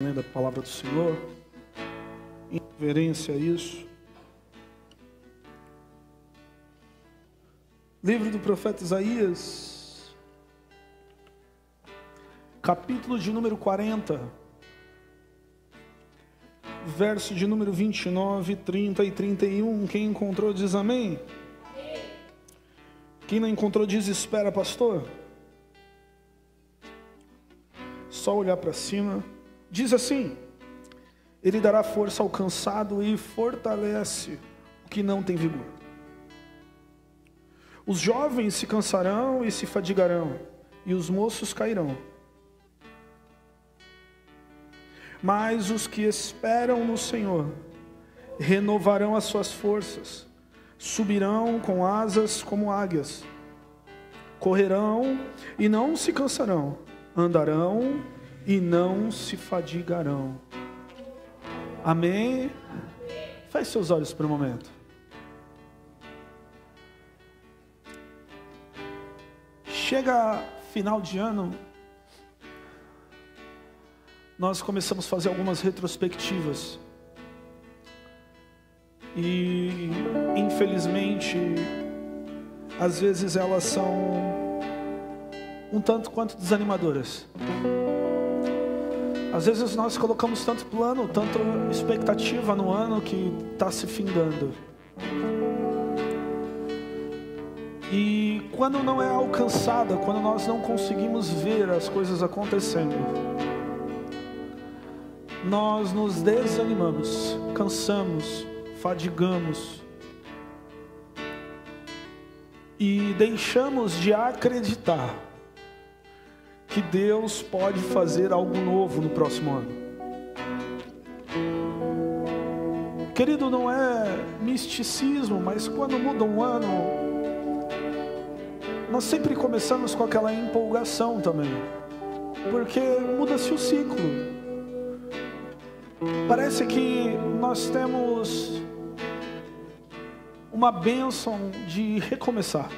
Da palavra do Senhor, em reverência a isso. Livro do profeta Isaías, capítulo de número 40, verso de número 29, 30 e 31. Quem encontrou diz amém. Quem não encontrou diz espera, pastor. Só olhar para cima. Diz assim: Ele dará força ao cansado e fortalece o que não tem vigor. Os jovens se cansarão e se fadigarão, e os moços cairão. Mas os que esperam no Senhor renovarão as suas forças, subirão com asas como águias, correrão e não se cansarão, andarão e não se fadigarão. Amém? Feche seus olhos por um momento. Chega final de ano, nós começamos a fazer algumas retrospectivas. E, infelizmente, às vezes elas são um tanto quanto desanimadoras. Às vezes nós colocamos tanto plano, tanta expectativa no ano que está se findando. E quando não é alcançada, quando nós não conseguimos ver as coisas acontecendo, nós nos desanimamos, cansamos, fadigamos e deixamos de acreditar que Deus pode fazer algo novo no próximo ano. Querido, não é misticismo, mas quando muda um ano, nós sempre começamos com aquela empolgação também, porque muda-se o ciclo. Parece que nós temos uma bênção de recomeçar.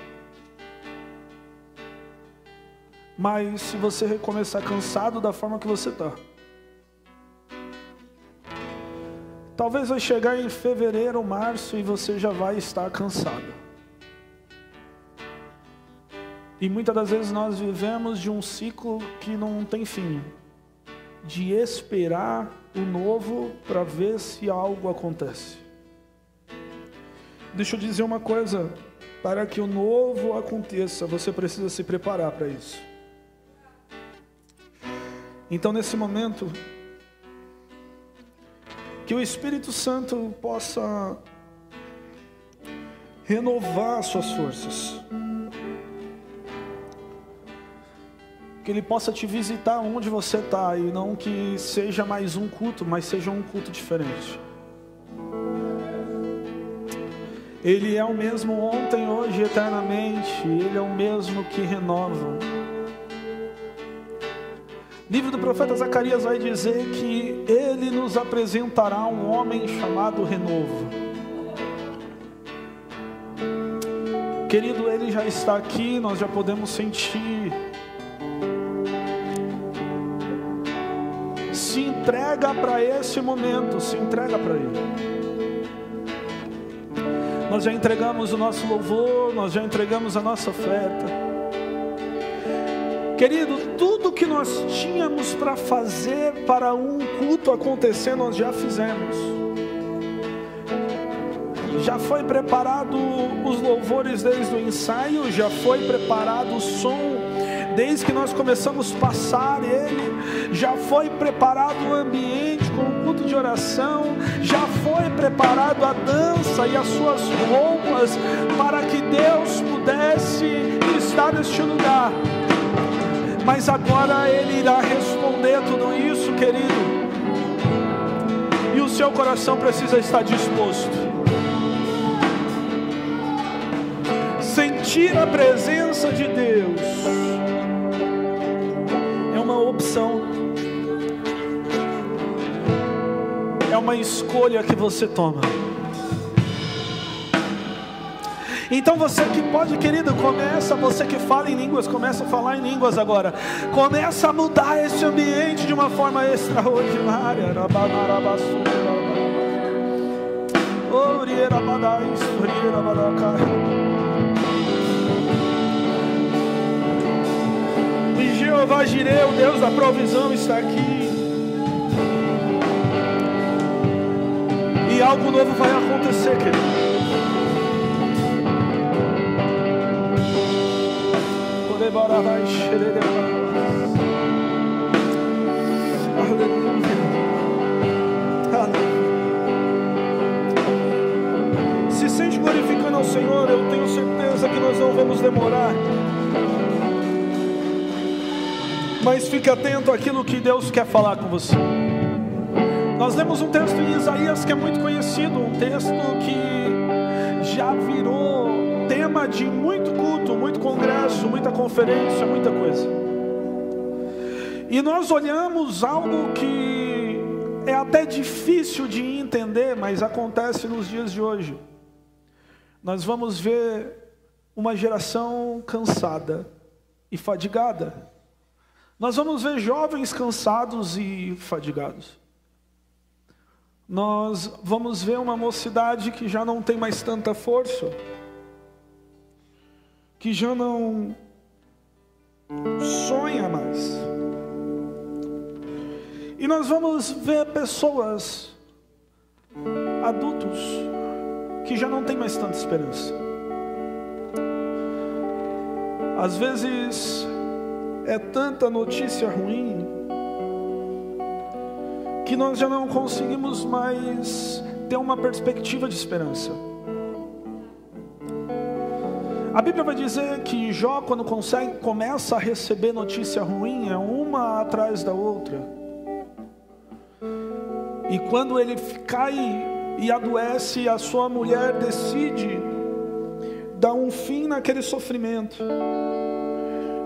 Mas se você recomeçar cansado da forma que você está, talvez vai chegar em fevereiro, março e você já vai estar cansado. E muitas das vezes nós vivemos de um ciclo que não tem fim, de esperar o novo para ver se algo acontece. Deixa eu dizer uma coisa: para que o novo aconteça, você precisa se preparar para isso. Então, nesse momento, que o Espírito Santo possa renovar suas forças, que Ele possa te visitar onde você está, e não que seja mais um culto, mas seja um culto diferente. Ele é o mesmo ontem, hoje e eternamente. Ele é o mesmo que renova. O livro do profeta Zacarias vai dizer que Ele nos apresentará um homem chamado Renovo. Querido, Ele já está aqui, nós já podemos sentir. Se entrega para esse momento, se entrega para Ele. Nós já entregamos o nosso louvor, nós já entregamos a nossa oferta. Querido, tudo que nós tínhamos para fazer para um culto acontecer, nós já fizemos. Já foi preparado os louvores desde o ensaio, já foi preparado o som desde que nós começamos a passar ele, já foi preparado o ambiente com o culto de oração, já foi preparado a dança e as suas roupas para que Deus pudesse estar neste lugar. Mas agora Ele irá responder tudo isso, querido, e o seu coração precisa estar disposto. Sentir a presença de Deus é uma opção, é uma escolha que você toma. Então você que pode, querido, começa, você que fala em línguas, começa a falar em línguas agora. Começa a mudar esse ambiente de uma forma extraordinária. E Jeová Jireh, o Deus da provisão, está aqui. E algo novo vai acontecer, querido. Se sente glorificando ao Senhor, eu tenho certeza que nós não vamos demorar. Mas fique atento àquilo que Deus quer falar com você. Nós lemos um texto em Isaías que é muito conhecido, um texto que já virou tema de muito culto, muito congresso, muita conferência, muita coisa. E nós olhamos algo que é até difícil de entender, mas acontece nos dias de hoje. Nós vamos ver uma geração cansada e fadigada. Nós vamos ver jovens cansados e fadigados. Nós vamos ver uma mocidade que já não tem mais tanta força, que já não sonha mais. E nós vamos ver pessoas, adultos, que já não tem mais tanta esperança. Às vezes é tanta notícia ruim que nós já não conseguimos mais ter uma perspectiva de esperança. A Bíblia vai dizer que Jó, quando começa a receber notícia ruim, é uma atrás da outra. E quando ele cai e adoece, a sua mulher decide dar um fim naquele sofrimento.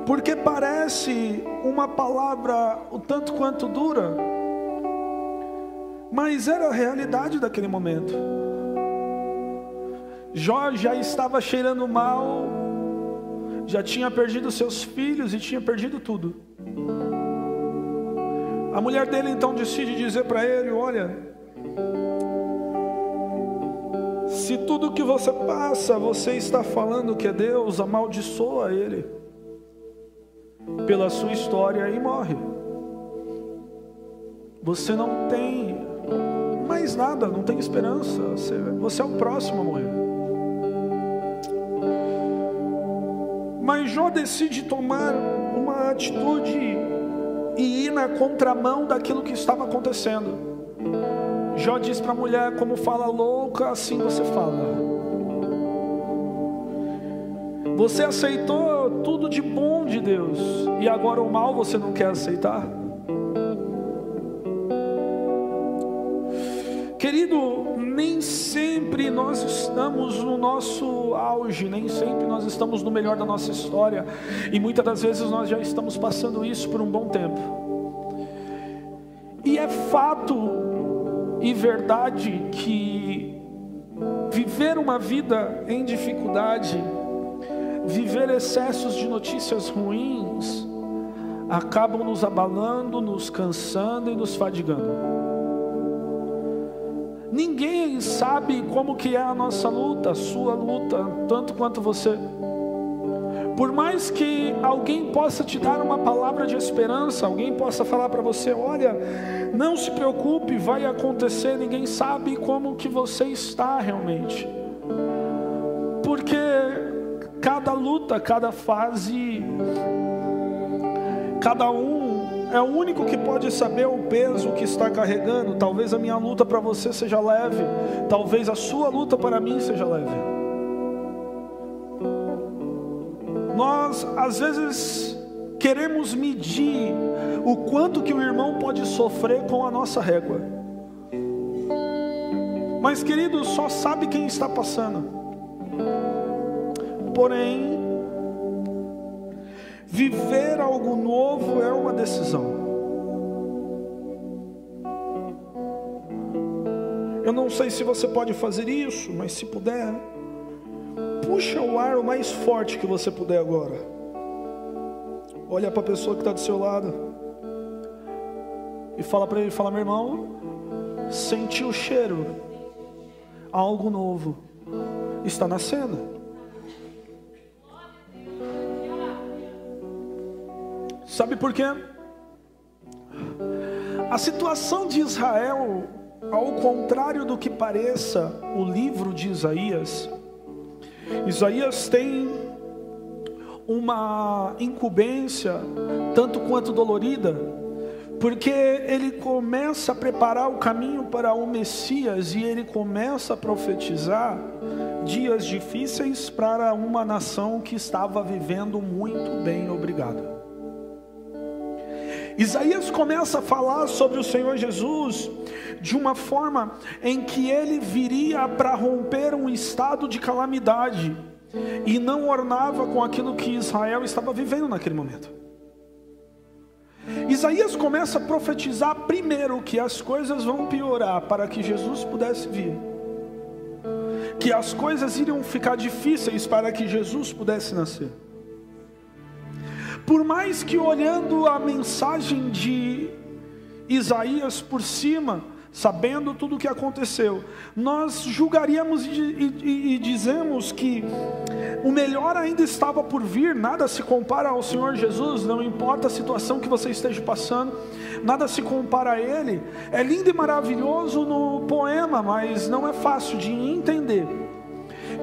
Porque parece uma palavra o tanto quanto dura, mas era a realidade daquele momento. Jó já estava cheirando mal, já tinha perdido seus filhos e tinha perdido tudo. A mulher dele então decide dizer para ele: olha, se tudo que você passa, você está falando que é Deus, amaldiçoa ele pela sua história e morre. Você não tem mais nada, não tem esperança, você é o próximo a morrer. Mas Jó decide tomar uma atitude e ir na contramão daquilo que estava acontecendo. Jó diz para a mulher: como fala louca, assim você fala. Você aceitou tudo de bom de Deus e agora o mal você não quer aceitar? Querido, nem sempre nós estamos no nosso auge, nem sempre nós estamos no melhor da nossa história, e muitas das vezes nós já estamos passando isso por um bom tempo. E é fato e verdade que viver uma vida em dificuldade, viver excessos de notícias ruins, acabam nos abalando, nos cansando e nos fadigando. Ninguém sabe como que é a nossa luta, a sua luta, tanto quanto você. Por mais que alguém possa te dar uma palavra de esperança, alguém possa falar para você: olha, não se preocupe, vai acontecer, ninguém sabe como que você está realmente. Porque cada luta, cada fase, cada um é o único que pode saber o peso que está carregando. Talvez a minha luta para você seja leve, talvez a sua luta para mim seja leve. Nós às vezes queremos medir o quanto que o irmão pode sofrer com a nossa régua, mas querido, só sabe quem está passando. Porém, viver algo novo é uma decisão. Eu não sei se você pode fazer isso, mas se puder, puxa o ar o mais forte que você puder agora. Olha para a pessoa que está do seu lado e fala para ele, fala: meu irmão, senti o cheiro, algo novo está nascendo. Sabe por quê? A situação de Israel, ao contrário do que pareça o livro de Isaías, Isaías tem uma incumbência tanto quanto dolorida, porque ele começa a preparar o caminho para o Messias e ele começa a profetizar dias difíceis para uma nação que estava vivendo muito bem, obrigado. Isaías começa a falar sobre o Senhor Jesus de uma forma em que ele viria para romper um estado de calamidade e não ornava com aquilo que Israel estava vivendo naquele momento. Isaías começa a profetizar primeiro que as coisas vão piorar para que Jesus pudesse vir, que as coisas iriam ficar difíceis para que Jesus pudesse nascer. Por mais que olhando a mensagem de Isaías por cima, sabendo tudo o que aconteceu, nós julgaríamos e dizemos que o melhor ainda estava por vir. Nada se compara ao Senhor Jesus, não importa a situação que você esteja passando, nada se compara a Ele. É lindo e maravilhoso no poema, mas não é fácil de entender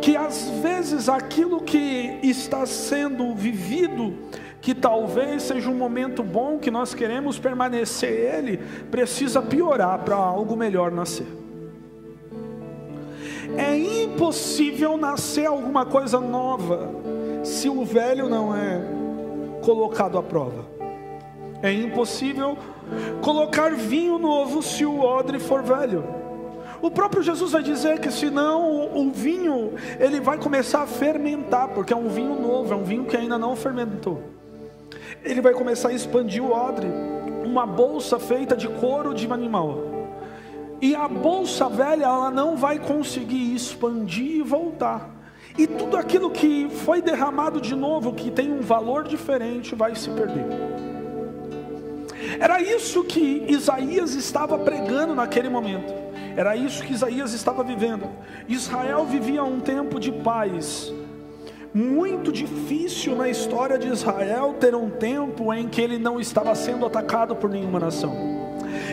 que às vezes aquilo que está sendo vivido, que talvez seja um momento bom, que nós queremos permanecer ele, precisa piorar para algo melhor nascer. É impossível nascer alguma coisa nova se o velho não é colocado à prova. É impossível colocar vinho novo se o odre for velho. O próprio Jesus vai dizer que senão o vinho ele vai começar a fermentar, porque é um vinho novo, é um vinho que ainda não fermentou. Ele vai começar a expandir o odre, uma bolsa feita de couro de animal. E a bolsa velha, ela não vai conseguir expandir e voltar. E tudo aquilo que foi derramado de novo, que tem um valor diferente, vai se perder. Era isso que Isaías estava pregando naquele momento. Era isso que Isaías estava vivendo. Israel vivia um tempo de paz. Muito difícil na história de Israel ter um tempo em que ele não estava sendo atacado por nenhuma nação.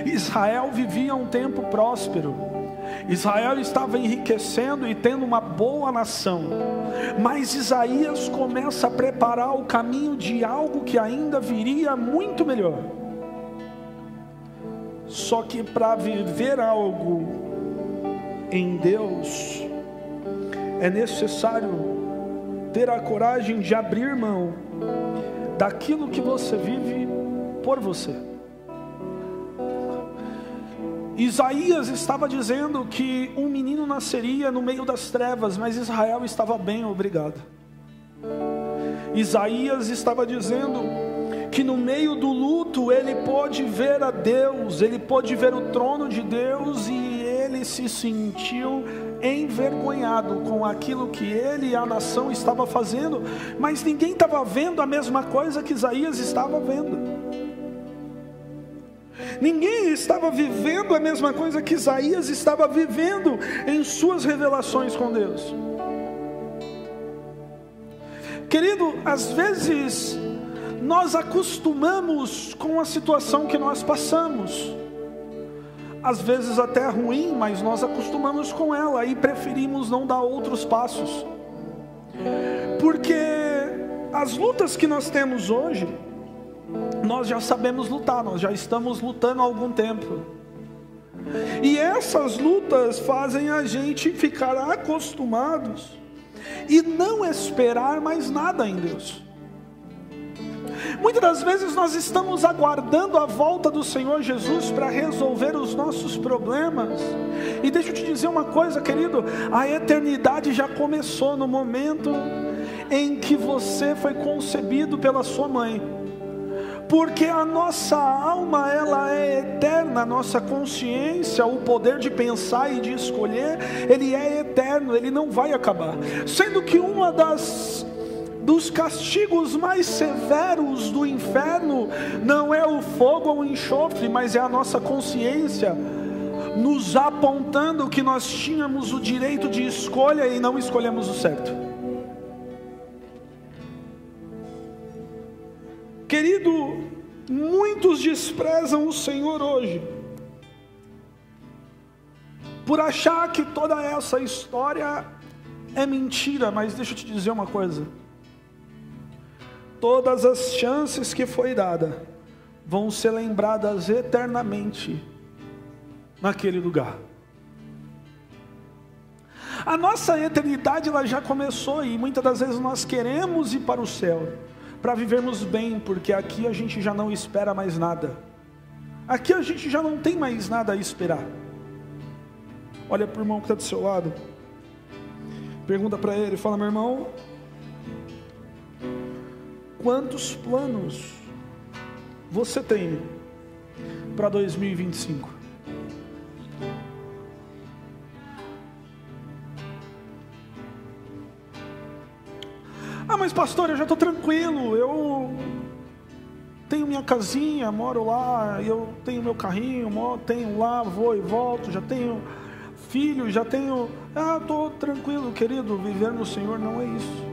Israel vivia um tempo próspero. Israel estava enriquecendo e tendo uma boa nação. Mas Isaías começa a preparar o caminho de algo que ainda viria muito melhor. Só que para viver algo em Deus, é necessário ter a coragem de abrir mão daquilo que você vive por você. Isaías estava dizendo que um menino nasceria no meio das trevas, mas Israel estava bem, obrigado. Isaías estava dizendo que no meio do luto ele pôde ver a Deus, ele pôde ver o trono de Deus, e ele se sentiu envergonhado com aquilo que ele e a nação estava fazendo, mas ninguém estava vendo a mesma coisa que Isaías estava vendo. Ninguém estava vivendo a mesma coisa que Isaías estava vivendo em suas revelações com Deus. Querido, às vezes nós acostumamos com a situação que nós passamos. Às vezes até ruim, mas nós acostumamos com ela e preferimos não dar outros passos. Porque as lutas que nós temos hoje, nós já sabemos lutar, nós já estamos lutando há algum tempo. E essas lutas fazem a gente ficar acostumados e não esperar mais nada em Deus. Muitas das vezes nós estamos aguardando a volta do Senhor Jesus para resolver os nossos problemas. E deixa eu te dizer uma coisa, querido, a eternidade já começou no momento em que você foi concebido pela sua mãe. porque a nossa alma, ela é eterna, a nossa consciência, o poder de pensar e de escolher, ele é eterno, ele não vai acabar. Sendo que dos castigos mais severos do inferno não é o fogo ou o enxofre, mas é a nossa consciência nos apontando que nós tínhamos o direito de escolha e não escolhemos o certo. Querido, muitos desprezam o Senhor hoje por achar que toda essa história é mentira, mas deixa eu te dizer uma coisa: todas as chances que foi dada vão ser lembradas eternamente naquele lugar. A nossa eternidade, ela já começou, e muitas das vezes nós queremos ir para o céu para vivermos bem, porque aqui a gente já não espera mais nada. Aqui a gente já não tem mais nada a esperar. Olha para o irmão que está do seu lado, pergunta para ele, fala: meu irmão, quantos planos você tem para 2025? Ah, mas pastor, eu já estou tranquilo, eu tenho minha casinha, moro lá, eu tenho meu carrinho, tenho lá, vou e volto, já tenho filho, já tenho... estou tranquilo, querido. Viver no Senhor não é isso.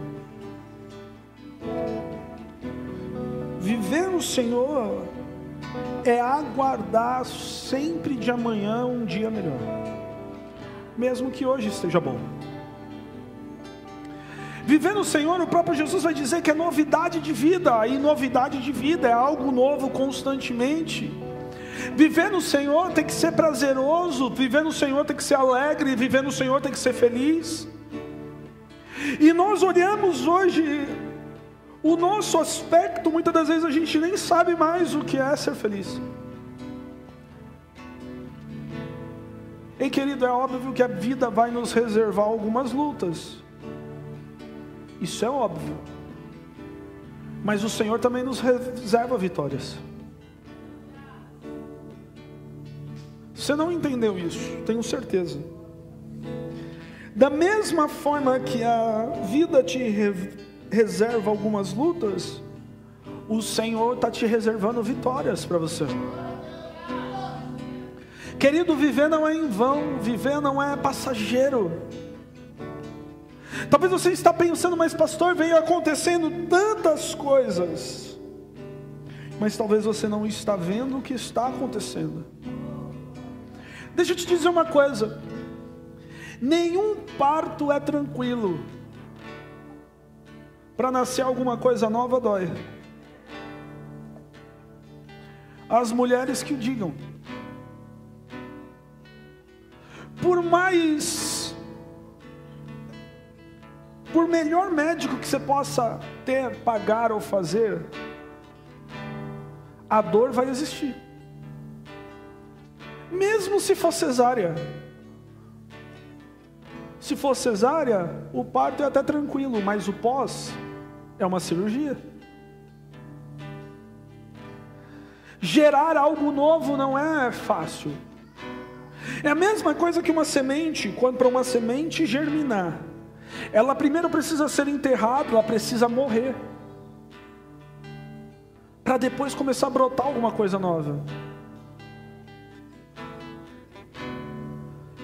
Viver no Senhor é aguardar sempre de amanhã um dia melhor, mesmo que hoje esteja bom. Viver no Senhor, o próprio Jesus vai dizer que é novidade de vida, e novidade de vida é algo novo constantemente. Viver no Senhor tem que ser prazeroso, viver no Senhor tem que ser alegre, viver no Senhor tem que ser feliz. E nós olhamos hoje o nosso aspecto, muitas das vezes a gente nem sabe mais o que é ser feliz. E querido, é óbvio que a vida vai nos reservar algumas lutas. Isso é óbvio. Mas o Senhor também nos reserva vitórias. Você não entendeu isso, tenho certeza. Da mesma forma que a vida te reserva algumas lutas, o Senhor está te reservando vitórias para você. Querido, viver não é em vão, viver não é passageiro. Talvez você está pensando, mas pastor, veio acontecendo tantas coisas, mas talvez você não está vendo o que está acontecendo. Deixa eu te dizer uma coisa: nenhum parto é tranquilo. Para nascer alguma coisa nova dói. As mulheres que o digam. Por melhor médico que você possa ter, pagar ou fazer, a dor vai existir. Mesmo se for cesárea. Se for cesárea, o parto é até tranquilo, mas o pós é uma cirurgia. Gerar algo novo não é fácil. É a mesma coisa que uma semente. Quando para uma semente germinar, ela primeiro precisa ser enterrada, ela precisa morrer, para depois começar a brotar alguma coisa nova.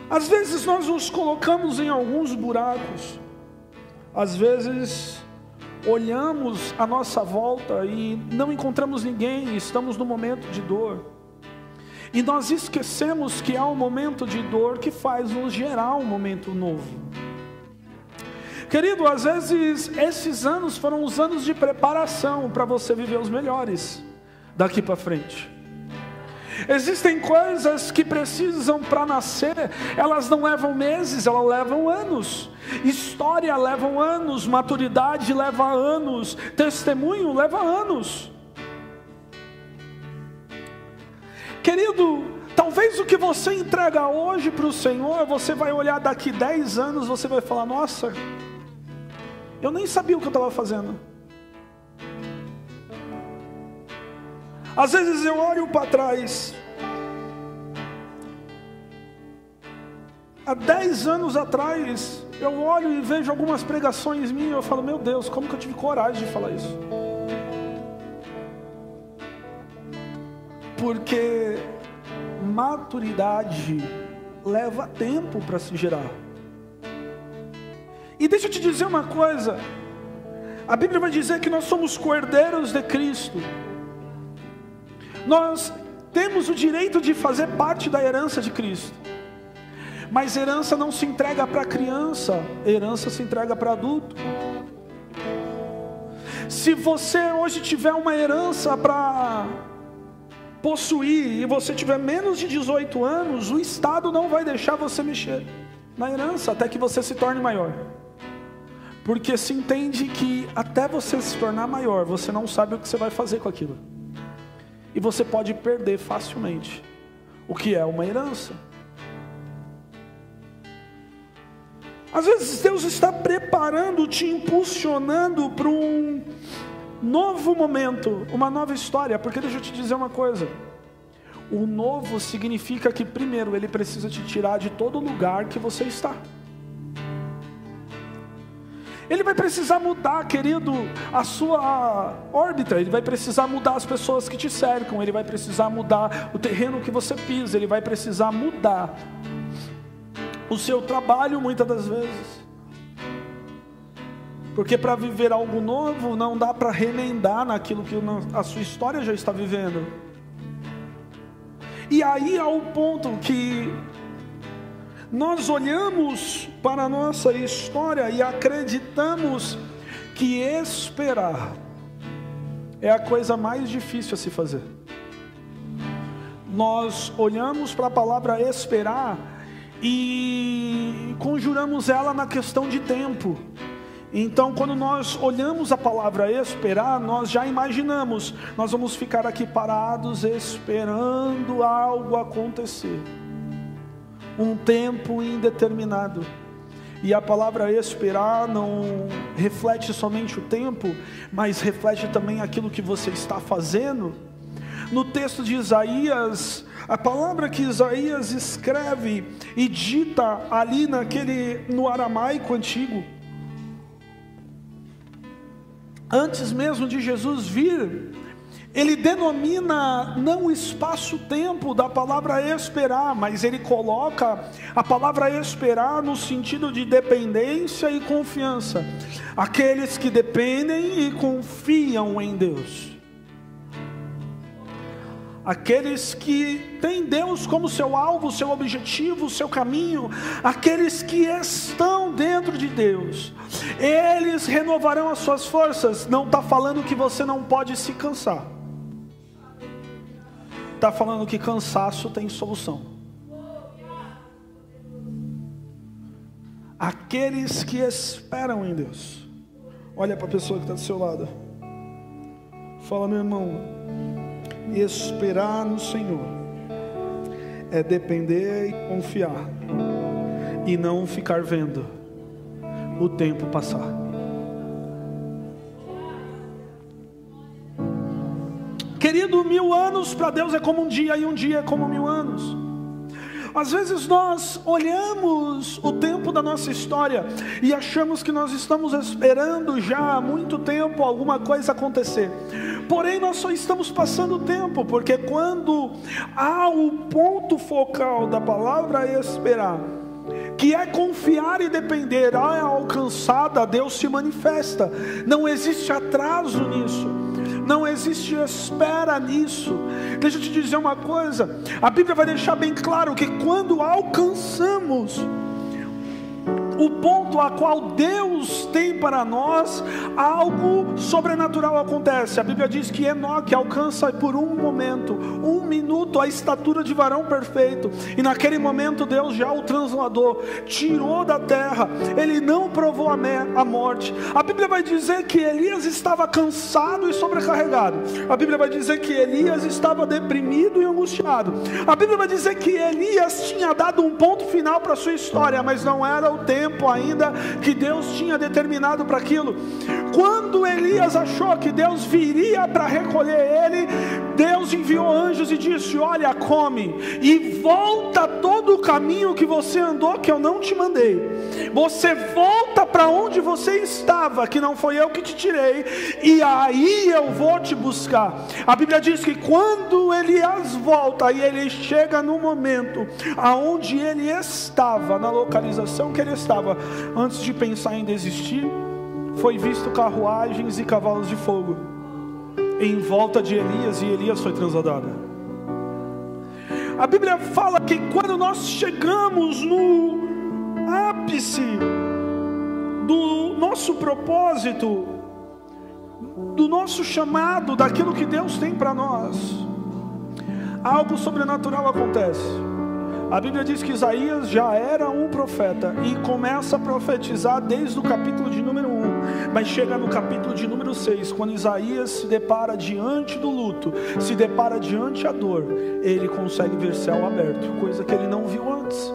Às vezes nós nos colocamos em alguns buracos. Às vezes olhamos à nossa volta e não encontramos ninguém, estamos num momento de dor. E nós esquecemos que há um momento de dor que faz nos gerar um momento novo. Querido, às vezes esses anos foram os anos de preparação para você viver os melhores daqui para frente. Existem coisas que precisam para nascer, elas não levam meses, elas levam anos. História leva anos, maturidade leva anos, testemunho leva anos. Querido, talvez o que você entrega hoje para o Senhor, você vai olhar daqui 10 anos, você vai falar: nossa, eu nem sabia o que eu estava fazendo. Às vezes eu olho para trás. Há 10 anos atrás, eu olho e vejo algumas pregações minhas, eu falo, meu Deus, como que eu tive coragem de falar isso? Porque maturidade leva tempo para se gerar. E deixa eu te dizer uma coisa, a Bíblia vai dizer que nós somos cordeiros de Cristo. Nós temos o direito de fazer parte da herança de Cristo. Mas herança não se entrega para criança, herança se entrega para adulto. Se você hoje tiver uma herança para possuir e você tiver menos de 18 anos, o Estado não vai deixar você mexer na herança até que você se torne maior. Porque se entende que até você se tornar maior, você não sabe o que você vai fazer com aquilo. E você pode perder facilmente o que é uma herança. Às vezes Deus está preparando, te impulsionando para um novo momento, uma nova história. Porque deixa eu te dizer uma coisa, o novo significa que primeiro Ele precisa te tirar de todo lugar que você está. Ele vai precisar mudar, querido, a sua órbita. Ele vai precisar mudar as pessoas que te cercam. Ele vai precisar mudar o terreno que você pisa. Ele vai precisar mudar o seu trabalho muitas das vezes. Porque para viver algo novo não dá para remendar naquilo que a sua história já está vivendo. E aí há o ponto que nós olhamos para a nossa história e acreditamos que esperar é a coisa mais difícil a se fazer. Nós olhamos para a palavra esperar e conjuramos ela na questão de tempo. Então, quando nós olhamos a palavra esperar, nós já imaginamos, nós vamos ficar aqui parados esperando algo acontecer. Um tempo indeterminado. E a palavra esperar não reflete somente o tempo, mas reflete também aquilo que você está fazendo. No texto de Isaías, a palavra que Isaías escreve e dita ali no aramaico antigo, antes mesmo de Jesus vir, ele denomina não o espaço-tempo da palavra esperar, mas ele coloca a palavra esperar no sentido de dependência e confiança. Aqueles que dependem e confiam em Deus. Aqueles que têm Deus como seu alvo, seu objetivo, seu caminho. Aqueles que estão dentro de Deus, eles renovarão as suas forças. Não está falando que você não pode se cansar, está falando que cansaço tem solução. Aqueles que esperam em Deus. Olha para a pessoa que está do seu lado, fala: meu irmão, esperar no Senhor é depender e confiar, e não ficar vendo o tempo passar. Querido, 1000 anos para Deus é como um dia, e um dia é como 1000 anos. Às vezes nós olhamos o tempo da nossa história e achamos que nós estamos esperando já há muito tempo alguma coisa acontecer. Porém, nós só estamos passando o tempo, porque quando há o ponto focal da palavra esperar, que é confiar e depender, é alcançada, Deus se manifesta. Não existe atraso nisso, não existe espera nisso. Deixa eu te dizer uma coisa, a Bíblia vai deixar bem claro que quando alcançamos o ponto a qual Deus tem para nós, algo sobrenatural acontece. A Bíblia diz que Enoque alcança por um momento, 1 minuto, a estatura de varão perfeito. E naquele momento Deus já o transladou, tirou da terra. Ele não provou a morte. A Bíblia vai dizer que Elias estava cansado e sobrecarregado. A Bíblia vai dizer que Elias estava deprimido e angustiado. A Bíblia vai dizer que Elias tinha dado um ponto final para a sua história, mas não era o tempo tempo ainda que Deus tinha determinado para aquilo. Quando Elias achou que Deus viria para recolher ele, Deus enviou anjos e disse: olha, come e volta todo o caminho que você andou, que eu não te mandei. Você volta para onde você estava, que não foi eu que te tirei, e aí eu vou te buscar. A Bíblia diz que quando Elias volta, e ele chega no momento aonde ele estava, na localização que ele estava, antes de pensar em desistir, foi visto carruagens e cavalos de fogo em volta de Elias, e Elias foi transladado. A Bíblia fala que quando nós chegamos no ápice do nosso propósito, do nosso chamado, daquilo que Deus tem para nós, algo sobrenatural acontece. A Bíblia diz que Isaías já era um profeta e começa a profetizar desde o capítulo de número 1, mas chega no capítulo de número 6, quando Isaías se depara diante do luto, se depara diante da dor, ele consegue ver céu aberto, coisa que ele não viu antes.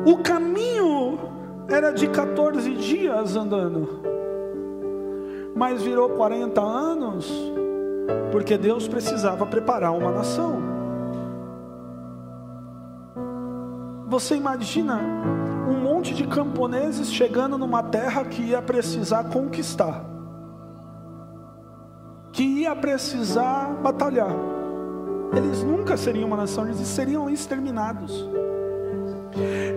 O caminho era de 14 dias andando, mas virou 40 anos, porque Deus precisava preparar uma nação. Você imagina um monte de camponeses chegando numa terra que ia precisar conquistar, que ia precisar batalhar. Eles nunca seriam uma nação, eles seriam exterminados.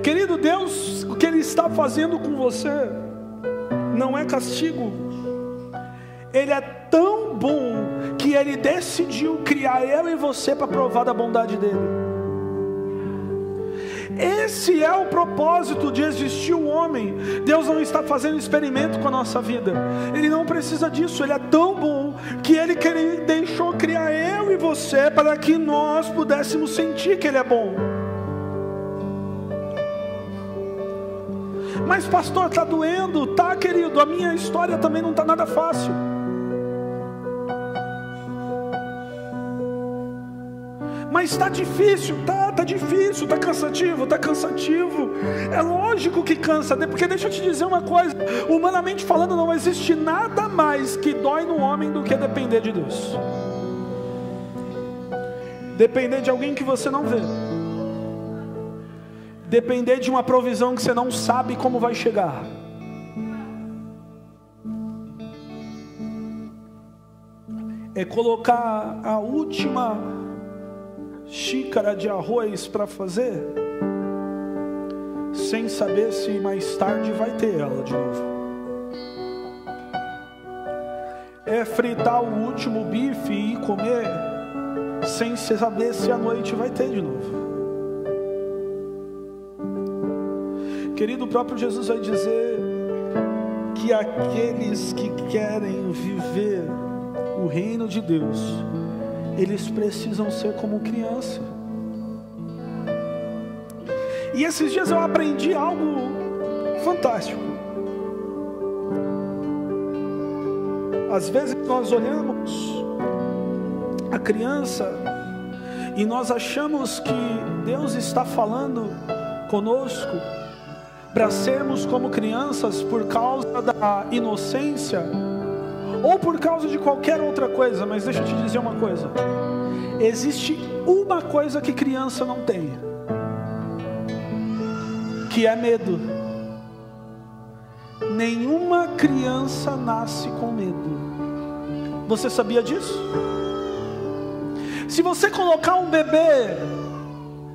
Querido, Deus, o que Ele está fazendo com você não é castigo. Ele é tão bom que Ele decidiu criar eu e você para provar da bondade dEle. Esse é o propósito de existir o homem. Deus não está fazendo experimento com a nossa vida. Ele não precisa disso. Ele é tão bom que Ele deixou criar eu e você para que nós pudéssemos sentir que Ele é bom. Mas pastor, está doendo? Tá, querido, a minha história também não está nada fácil. Mas está difícil, tá difícil, está cansativo. É lógico que cansa, porque deixa eu te dizer uma coisa, humanamente falando, não existe nada mais que dói no homem do que depender de Deus. Depender de alguém que você não vê. Depender de uma provisão que você não sabe como vai chegar. É colocar a última xícara de arroz para fazer, sem saber se mais tarde vai ter ela de novo. É fritar o último bife e comer, sem saber se à noite vai ter de novo. Querido, o próprio Jesus vai dizer que aqueles que querem viver o reino de Deus, eles precisam ser como criança. E esses dias eu aprendi algo fantástico. Às vezes nós olhamos a criança e nós achamos que Deus está falando conosco para sermos como crianças por causa da inocência ou por causa de qualquer outra coisa. Mas deixa eu te dizer uma coisa, existe uma coisa que criança não tem, que é medo. Nenhuma criança nasce com medo. Você sabia disso? Se você colocar um bebê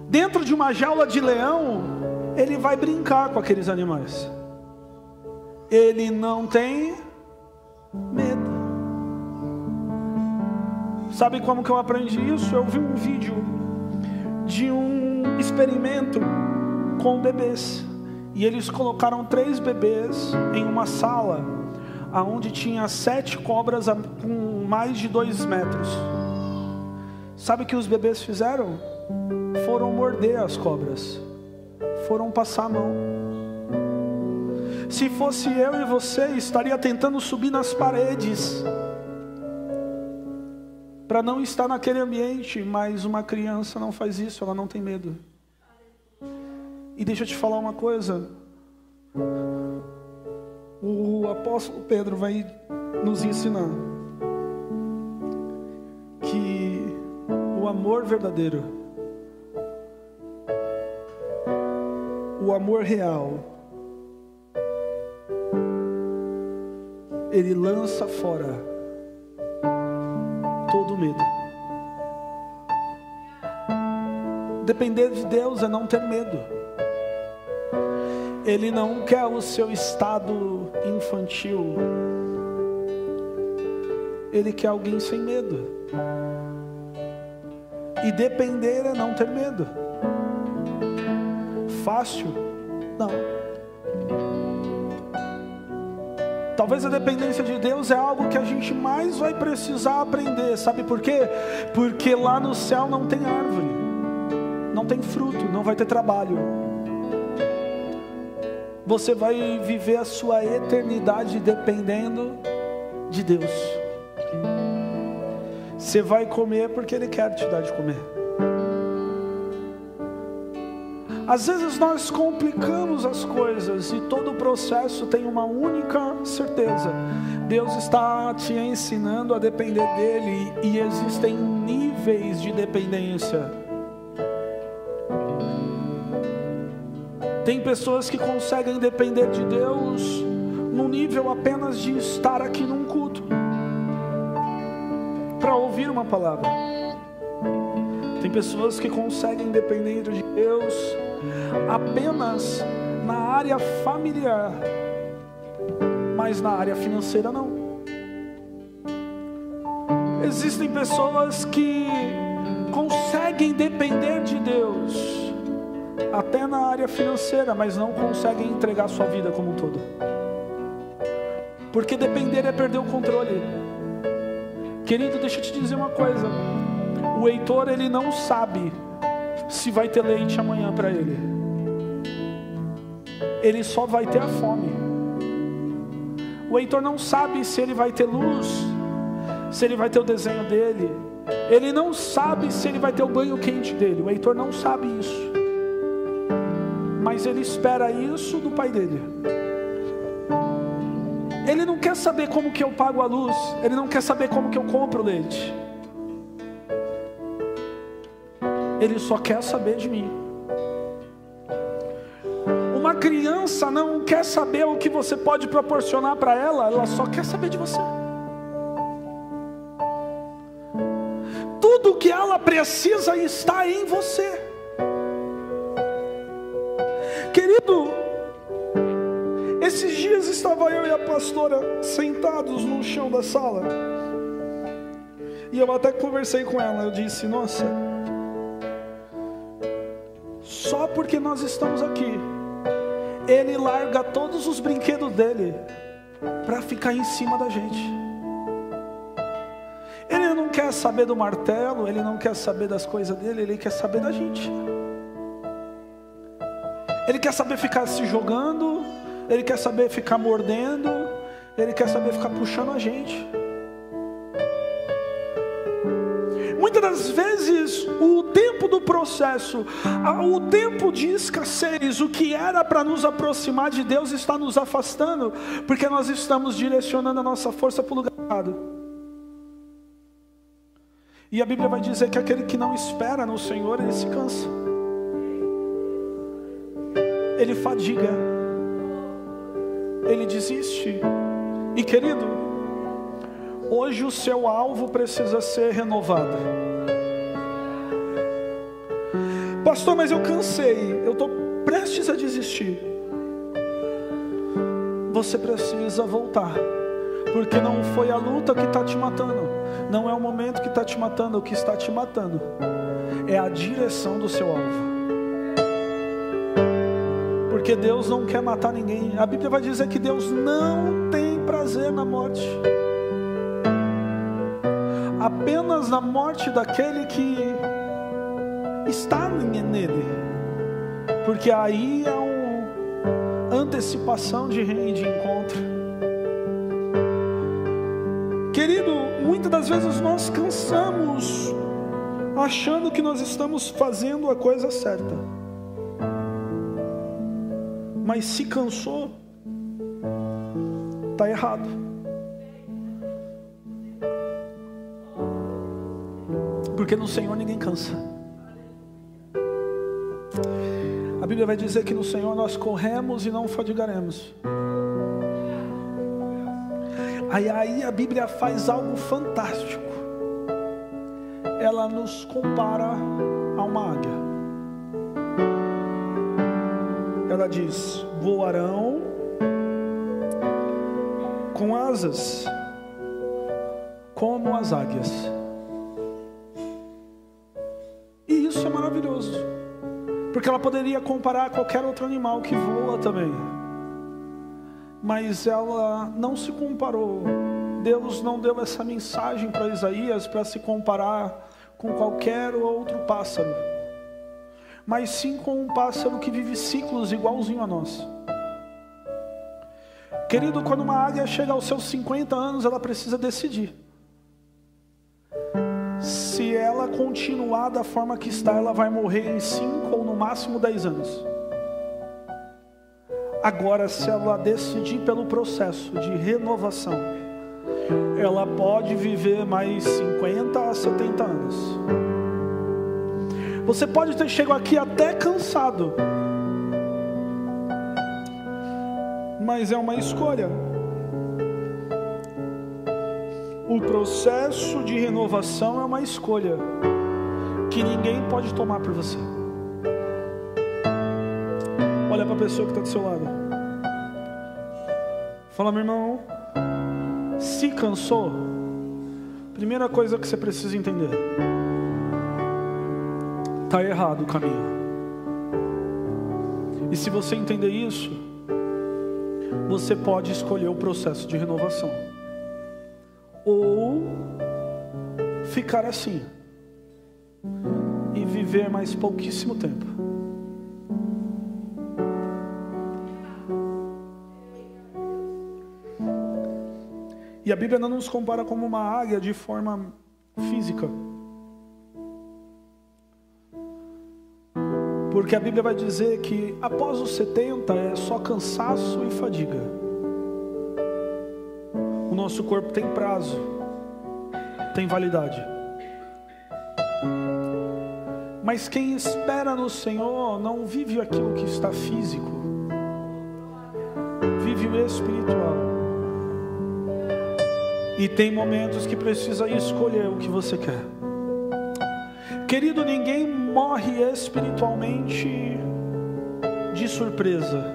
dentro de uma jaula de leão, ele vai brincar com aqueles animais. Ele não tem medo. Sabe como que eu aprendi isso? Eu vi um vídeo de um experimento com bebês. E eles colocaram 3 bebês em uma sala onde tinha 7 cobras com mais de 2 metros. Sabe o que os bebês fizeram? Foram morder as cobras. Foram passar a mão. Se fosse eu e você, estaria tentando subir nas paredes para não estar naquele ambiente, mas uma criança não faz isso, ela não tem medo. E deixa eu te falar uma coisa, o apóstolo Pedro vai nos ensinar que o amor verdadeiro, o amor real, ele lança fora todo medo. Depender de Deus é não ter medo. Ele não quer o seu estado infantil. Ele quer alguém sem medo. E depender é não ter medo. Fácil? Não. Talvez a dependência de Deus é algo que a gente mais vai precisar aprender. Sabe por quê? Porque lá no céu não tem árvore, não tem fruto, não vai ter trabalho. Você vai viver a sua eternidade dependendo de Deus. Você vai comer porque Ele quer te dar de comer. Às vezes nós complicamos as coisas e todo o processo tem uma única certeza: Deus está te ensinando a depender dEle, e existem níveis de dependência. Tem pessoas que conseguem depender de Deus no nível apenas de estar aqui num culto para ouvir uma palavra. Tem pessoas que conseguem depender de Deus apenas na área familiar, mas na área financeira não. Existem pessoas que conseguem depender de Deus até na área financeira, mas não conseguem entregar sua vida como um todo. Porque depender é perder o controle. Querido, deixa eu te dizer uma coisa. O Heitor, ele não sabe se vai ter leite amanhã para ele. Ele só vai ter a fome. O Heitor não sabe se ele vai ter luz, se ele vai ter o desenho dele. Ele não sabe se ele vai ter o banho quente dele. O Heitor não sabe isso. Mas ele espera isso do pai dele. Ele não quer saber como que eu pago a luz. Ele não quer saber como que eu compro leite. Ele só quer saber de mim. Uma criança não quer saber o que você pode proporcionar para ela. Ela só quer saber de você. Tudo que ela precisa está em você. Querido, esses dias estava eu e a pastora sentados no chão da sala, e eu até conversei com ela. Eu disse: nossa, só porque nós estamos aqui, ele larga todos os brinquedos dele para ficar em cima da gente. Ele não quer saber do martelo, ele não quer saber das coisas dele, ele quer saber da gente. Ele quer saber ficar se jogando, ele quer saber ficar mordendo, ele quer saber ficar puxando a gente. Muitas das vezes, o tempo do processo, o tempo de escassez, o que era para nos aproximar de Deus, está nos afastando, porque nós estamos direcionando a nossa força para o lugar errado. E a Bíblia vai dizer que aquele que não espera no Senhor, ele se cansa, ele fadiga, ele desiste. E querido, hoje o seu alvo precisa ser renovado. Pastor, mas eu cansei, eu estou prestes a desistir. Você precisa voltar, porque não foi a luta que está te matando, não é o momento que está te matando. O que está te matando é a direção do seu alvo. Porque Deus não quer matar ninguém. A Bíblia vai dizer que Deus não tem prazer na morte, apenas na morte daquele que está nele, porque aí é uma antecipação de encontro. Querido, muitas das vezes nós cansamos achando que nós estamos fazendo a coisa certa, mas se cansou, está errado. Porque no Senhor ninguém cansa. A Bíblia vai dizer que no Senhor nós corremos e não fadigaremos. Aí a Bíblia faz algo fantástico. Ela nos compara a uma águia. Ela diz: voarão com asas como as águias. E isso é maravilhoso, porque ela poderia comparar a qualquer outro animal que voa também, mas ela não se comparou. Deus não deu essa mensagem para Isaías para se comparar com qualquer outro pássaro, mas sim com um pássaro que vive ciclos igualzinho a nós. Querido, quando uma águia chega aos seus 50 anos, ela precisa decidir. Se ela continuar da forma que está, ela vai morrer em 5 ou no máximo 10 anos. Agora, se ela decidir pelo processo de renovação, ela pode viver mais 50 a 70 anos. Você pode ter chegado aqui até cansado, mas é uma escolha. O processo de renovação é uma escolha que ninguém pode tomar por você. Olha para a pessoa que está do seu lado. Fala: meu irmão, se cansou, primeira coisa que você precisa entender: está errado o caminho. E se você entender isso, você pode escolher o processo de renovação, ou ficar assim e viver mais pouquíssimo tempo. E a Bíblia não nos compara como uma águia de forma física, porque a Bíblia vai dizer que após os 70 é só cansaço e fadiga. O nosso corpo tem prazo, tem validade. Mas quem espera no Senhor não vive aquilo que está físico, vive o espiritual. E tem momentos que precisa escolher o que você quer. Querido, ninguém morre espiritualmente de surpresa.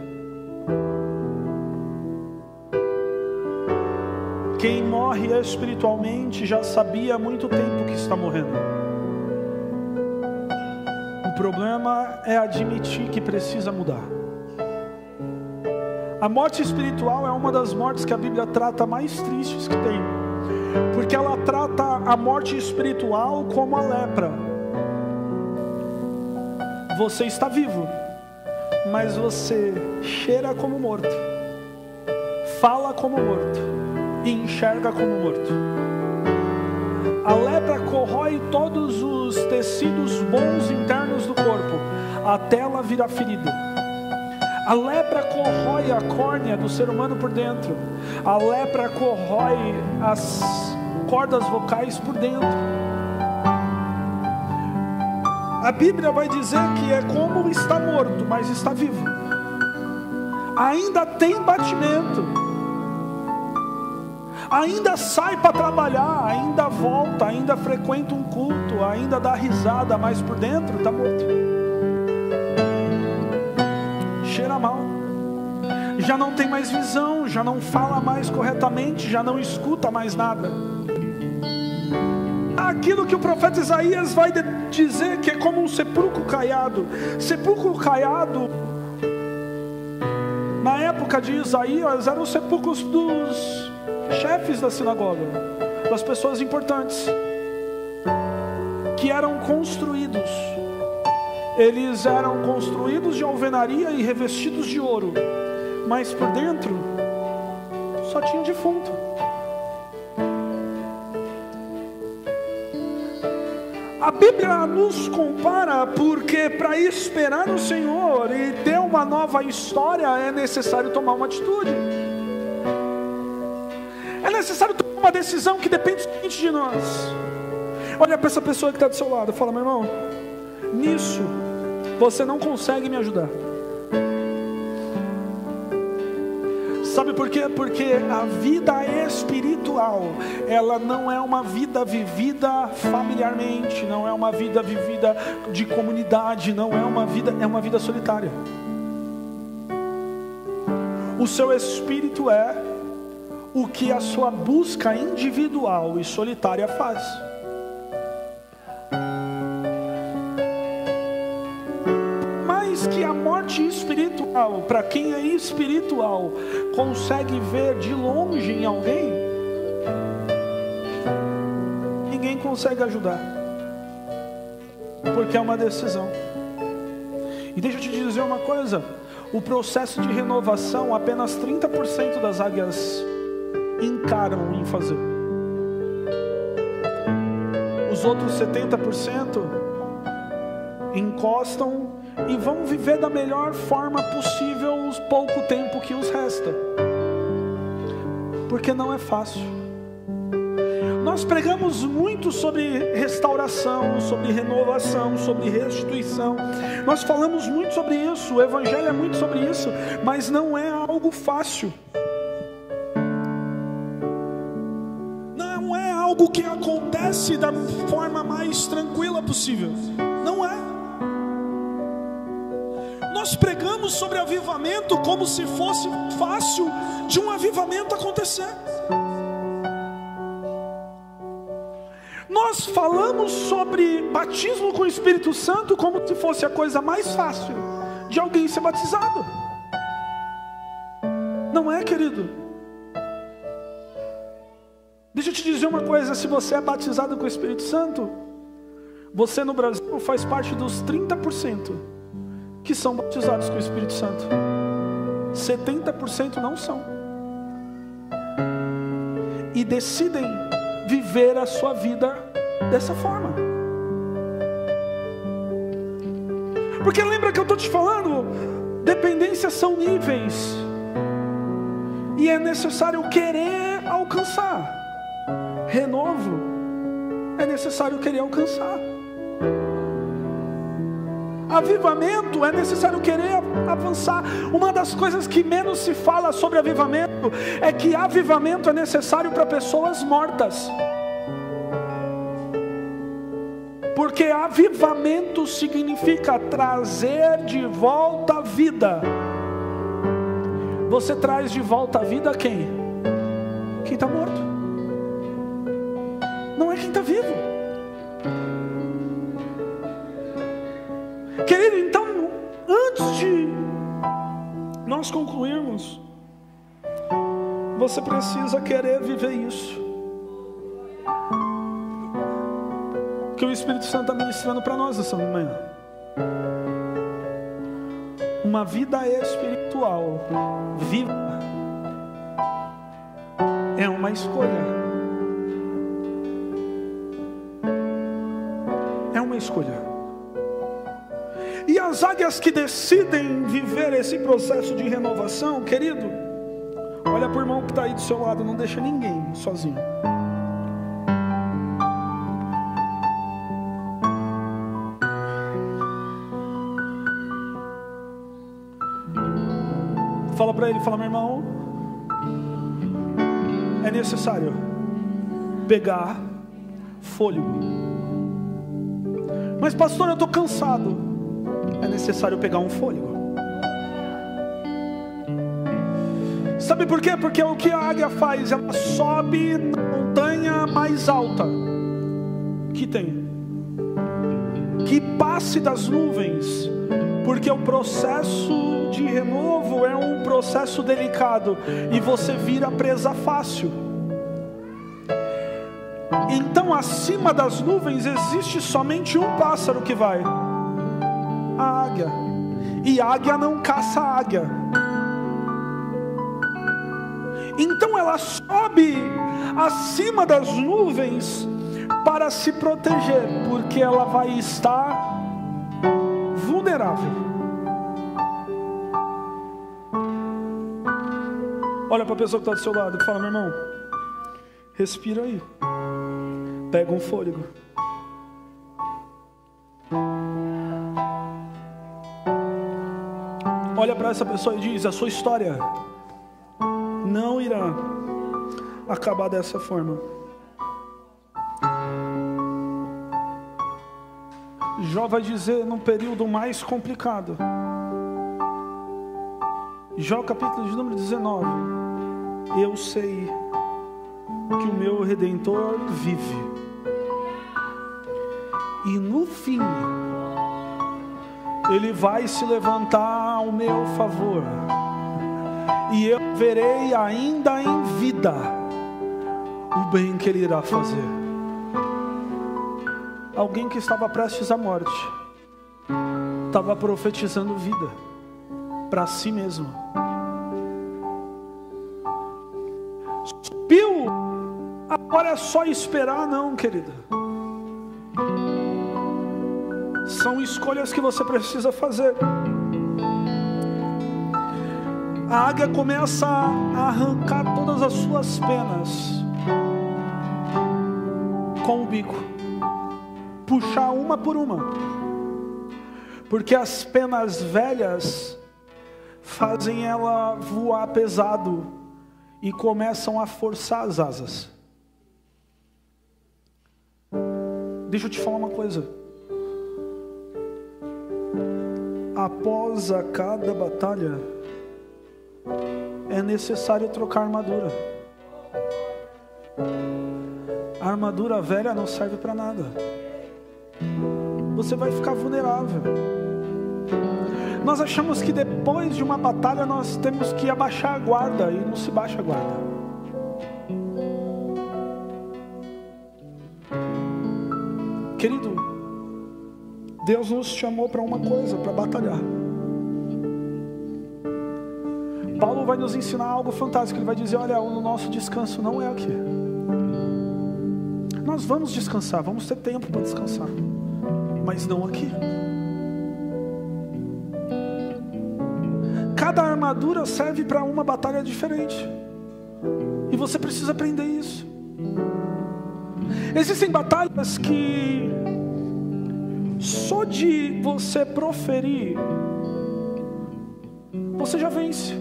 Quem morre espiritualmente já sabia há muito tempo que está morrendo. O problema é admitir que precisa mudar. A morte espiritual é uma das mortes que a Bíblia trata mais tristes que tem, porque ela trata a morte espiritual como a lepra. Você está vivo, mas você cheira como morto, fala como morto e enxerga como morto. A lepra corrói todos os tecidos bons internos do corpo, até ela virar ferida. A lepra corrói a córnea do ser humano por dentro. A lepra corrói as cordas vocais por dentro. A Bíblia vai dizer que é como está morto, mas está vivo. Ainda tem batimento, ainda sai para trabalhar, ainda volta, ainda frequenta um culto, ainda dá risada, mas por dentro está morto. Cheira mal, já não tem mais visão, já não fala mais corretamente, já não escuta mais nada. Aquilo que o profeta Isaías vai dizer que é como um sepulcro caiado. Sepulcro caiado, na época de Isaías, eram os sepulcros dos chefes da sinagoga, das pessoas importantes, que eram construídos. Eles eram construídos de alvenaria e revestidos de ouro, mas por dentro só tinha defunto. A Bíblia nos compara porque para esperar no Senhor e ter uma nova história é necessário tomar uma atitude. É necessário tomar uma decisão que depende somente de nós. Olha para essa pessoa que está do seu lado e fala: meu irmão, nisso você não consegue me ajudar. Sabe por quê? Porque a vida espiritual, ela não é uma vida vivida familiarmente, não é uma vida vivida de comunidade, não é uma vida solitária. O seu espírito é o que a sua busca individual e solitária faz. Que a morte espiritual, para quem é espiritual, consegue ver de longe em alguém, ninguém consegue ajudar, porque é uma decisão. E deixa eu te dizer uma coisa: o processo de renovação, apenas 30% das águias encaram em fazer. Os outros 70% encostam e vão viver da melhor forma possível o pouco tempo que os resta, porque não é fácil. Nós pregamos muito sobre restauração, sobre renovação, sobre restituição. Nós falamos muito sobre isso, o Evangelho é muito sobre isso, mas não é algo fácil. Não é algo que acontece da forma mais tranquila possível. Não é. Nós pregamos sobre avivamento como se fosse fácil de um avivamento acontecer. Nós falamos sobre batismo com o Espírito Santo como se fosse a coisa mais fácil de alguém ser batizado. Não é, querido? Deixa eu te dizer uma coisa: se você é batizado com o Espírito Santo, você no Brasil faz parte dos 30% que são batizados com o Espírito Santo. 70% não são, e decidem viver a sua vida dessa forma. Porque lembra que eu estou te falando, dependências são níveis, e é necessário querer alcançar. Renovo é necessário querer alcançar. Avivamento é necessário querer avançar. Uma das coisas que menos se fala sobre avivamento é que avivamento é necessário para pessoas mortas. Porque avivamento significa trazer de volta a vida. Você traz de volta a vida quem? Quem está morto. Não é quem está vivo. Querido, então, antes de nós concluirmos, você precisa querer viver isso que o Espírito Santo está ministrando para nós essa manhã. Uma vida espiritual viva é uma escolha. É uma escolha. E as águias que decidem viver esse processo de renovação, querido, olha para o irmão que está aí do seu lado, não deixa ninguém sozinho. Fala para ele, fala: meu irmão, é necessário pegar fôlego. Mas pastor, eu estou cansado. É necessário pegar um fôlego. Sabe por quê? Porque o que a águia faz? Ela sobe na montanha mais alta que tem, que passe das nuvens, porque o processo de renovo é um processo delicado e você vira presa fácil. Então acima das nuvens existe somente um pássaro que vai: a águia. E a águia não caça a águia. Então ela sobe acima das nuvens para se proteger, porque ela vai estar vulnerável. Olha para a pessoa que está do seu lado e fala: meu irmão, respira aí, pega um fôlego. Olha para essa pessoa e diz: a sua história não irá acabar dessa forma. Jó vai dizer num período mais complicado, Jó capítulo de número 19: eu sei que o meu Redentor vive, e no fim Ele vai se levantar ao meu favor, e eu verei ainda em vida o bem que Ele irá fazer. Alguém que estava prestes à morte estava profetizando vida para si mesmo. Subiu, agora é só esperar? Não, querida. São escolhas que você precisa fazer. A águia começa a arrancar todas as suas penas com o bico, puxar uma por uma, porque as penas velhas fazem ela voar pesado e começam a forçar as asas. Deixa eu te falar uma coisa: após a cada batalha é necessário trocar a armadura. A armadura velha não serve para nada. Você vai ficar vulnerável. Nós achamos que depois de uma batalha nós temos que abaixar a guarda, e não se baixa a guarda. Querido, Deus nos chamou para uma coisa, para batalhar. Paulo vai nos ensinar algo fantástico. Ele vai dizer: olha, o nosso descanso não é aqui. Nós vamos descansar, vamos ter tempo para descansar, mas não aqui. Cada armadura serve para uma batalha diferente, e você precisa aprender isso. Existem batalhas que só de você proferir você já vence.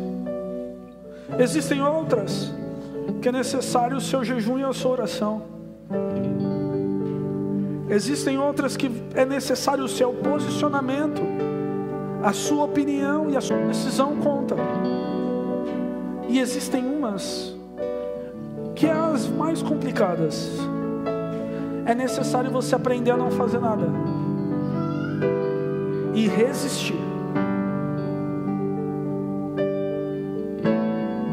Existem outras que é necessário o seu jejum e a sua oração. Existem outras que é necessário o seu posicionamento, a sua opinião e a sua decisão conta. E existem umas que é as mais complicadas. É necessário você aprender a não fazer nada e resistir.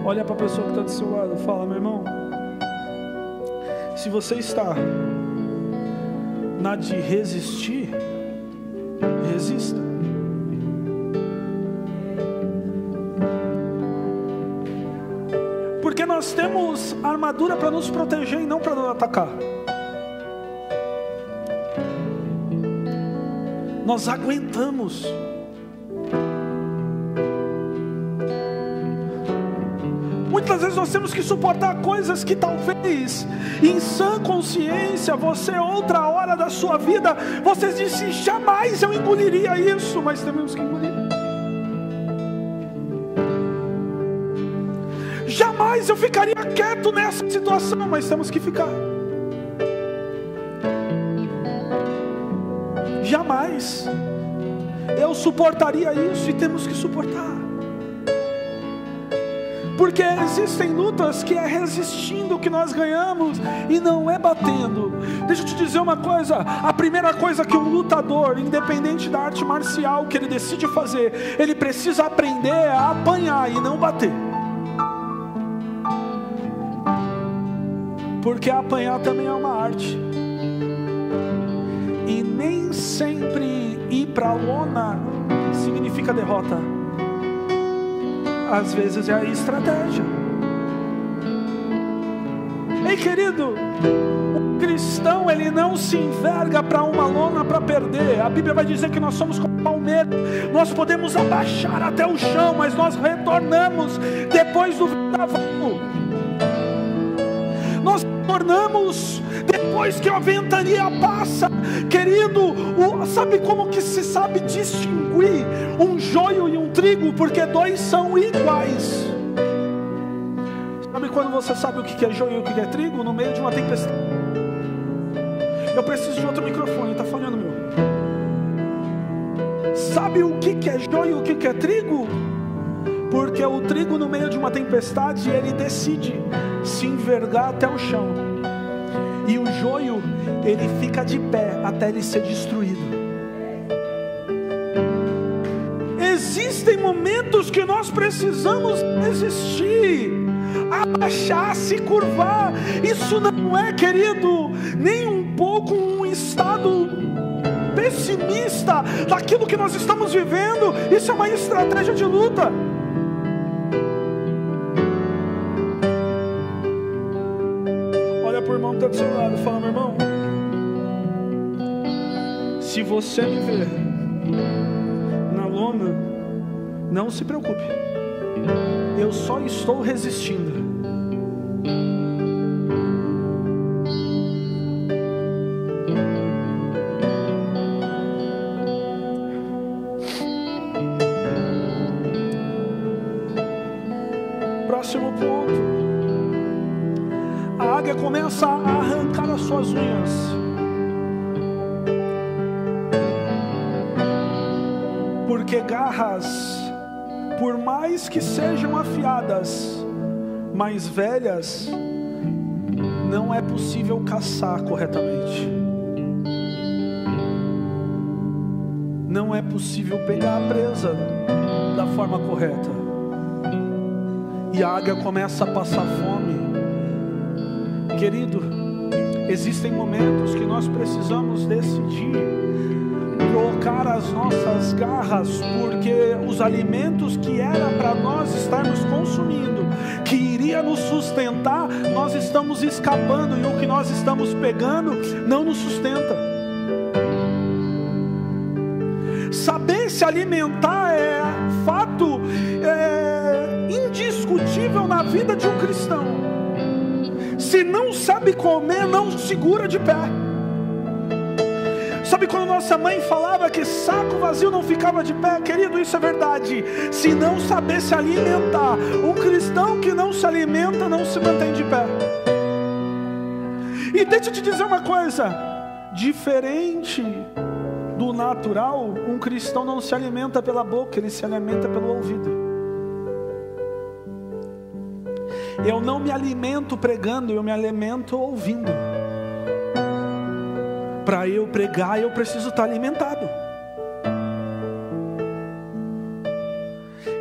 Olha para a pessoa que está do seu lado e fala: meu irmão, se você está na de resistir, resista. Porque nós temos armadura para nos proteger e não para nos atacar. Nós aguentamos. Muitas vezes nós temos que suportar coisas que talvez em sã consciência você, outra hora da sua vida, você disse: jamais eu engoliria isso, mas temos que engolir. Jamais eu ficaria quieto nessa situação, mas temos que ficar. Jamais eu suportaria isso, e temos que suportar. Porque existem lutas que é resistindo que nós ganhamos, e não é batendo. Deixa eu te dizer uma coisa: a primeira coisa que um lutador, independente da arte marcial que ele decide fazer, ele precisa aprender a apanhar e não bater. Porque apanhar também é uma arte. E nem sempre ir para a lona significa derrota. Às vezes é a estratégia. Ei, querido, o cristão, ele não se enverga para uma lona para perder. A Bíblia vai dizer que nós somos como palmeira. Nós podemos abaixar até o chão, mas nós retornamos depois do vendaval. Nós retornamos depois que a ventania passa. Querido, sabe como que se sabe distinguir um joio e um trigo? Porque dois são iguais. Sabe quando você sabe o que é joio e o que é trigo? No meio de uma tempestade. Eu preciso de outro microfone, está falhando meu. Sabe o que é joio e o que é trigo? Porque o trigo, no meio de uma tempestade, ele decide se envergar até o chão. E o joio, ele fica de pé até ele ser destruído. Existem momentos que nós precisamos resistir, abaixar, se curvar. Isso não é, querido, nem um pouco um estado pessimista daquilo que nós estamos vivendo. Isso é uma estratégia de luta. Olha para o irmão que está do seu lado, fala: meu irmão, se você me ver na lona, não se preocupe, eu só estou resistindo. Próximo ponto. A águia começa a arrancar as suas unhas. Porque garras, por mais que sejam afiadas, mais velhas, não é possível caçar corretamente. Não é possível pegar a presa da forma correta. E a águia começa a passar fome. Querido, existem momentos que nós precisamos decidir trocar as nossas garras, porque os alimentos que era para nós estarmos consumindo, que iria nos sustentar, nós estamos escapando, e o que nós estamos pegando não nos sustenta. Saber se alimentar é fato indiscutível na vida de um cristão. Se não sabe comer, não segura de pé. Sabe quando nossa mãe falava que saco vazio não ficava de pé? Querido, isso é verdade. Se não saber se alimentar, um cristão que não se alimenta não se mantém de pé. E deixa eu te dizer uma coisa, diferente do natural, um cristão não se alimenta pela boca, ele se alimenta pelo ouvido. Eu não me alimento pregando, eu me alimento ouvindo. Para eu pregar, eu preciso estar alimentado.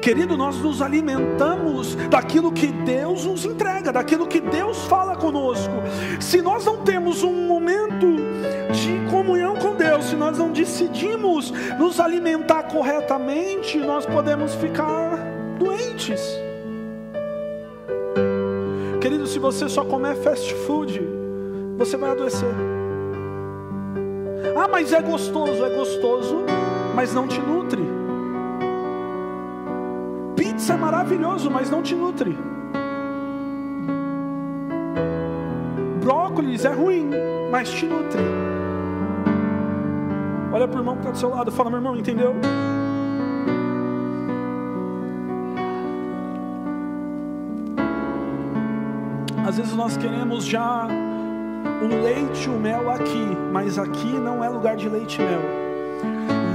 Querido, nós nos alimentamos daquilo que Deus nos entrega, daquilo que Deus fala conosco. Se nós não temos um momento de comunhão com Deus, se nós não decidimos nos alimentar corretamente, nós podemos ficar doentes. Querido, se você só comer fast food, você vai adoecer. Ah, mas é gostoso, mas não te nutre. Pizza é maravilhoso, mas não te nutre. Brócolis é ruim, mas te nutre. Olha para o irmão que está do seu lado, fala: meu irmão, entendeu? Às vezes nós queremos já o leite e o mel aqui, mas aqui não é lugar de leite e mel.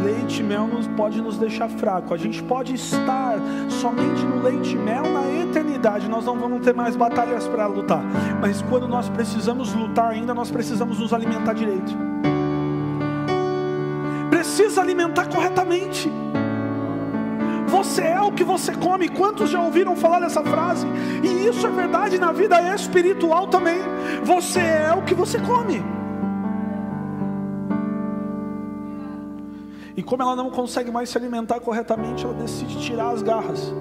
Leite e mel pode nos deixar fraco. A gente pode estar somente no leite e mel na eternidade. Nós não vamos ter mais batalhas para lutar. Mas quando nós precisamos lutar ainda, nós precisamos nos alimentar direito. Precisa alimentar corretamente. Você é o que você come. Quantos já ouviram falar dessa frase? E isso é verdade na vida espiritual também. Você é o que você come. E como ela não consegue mais se alimentar corretamente, ela decide tirar as garras.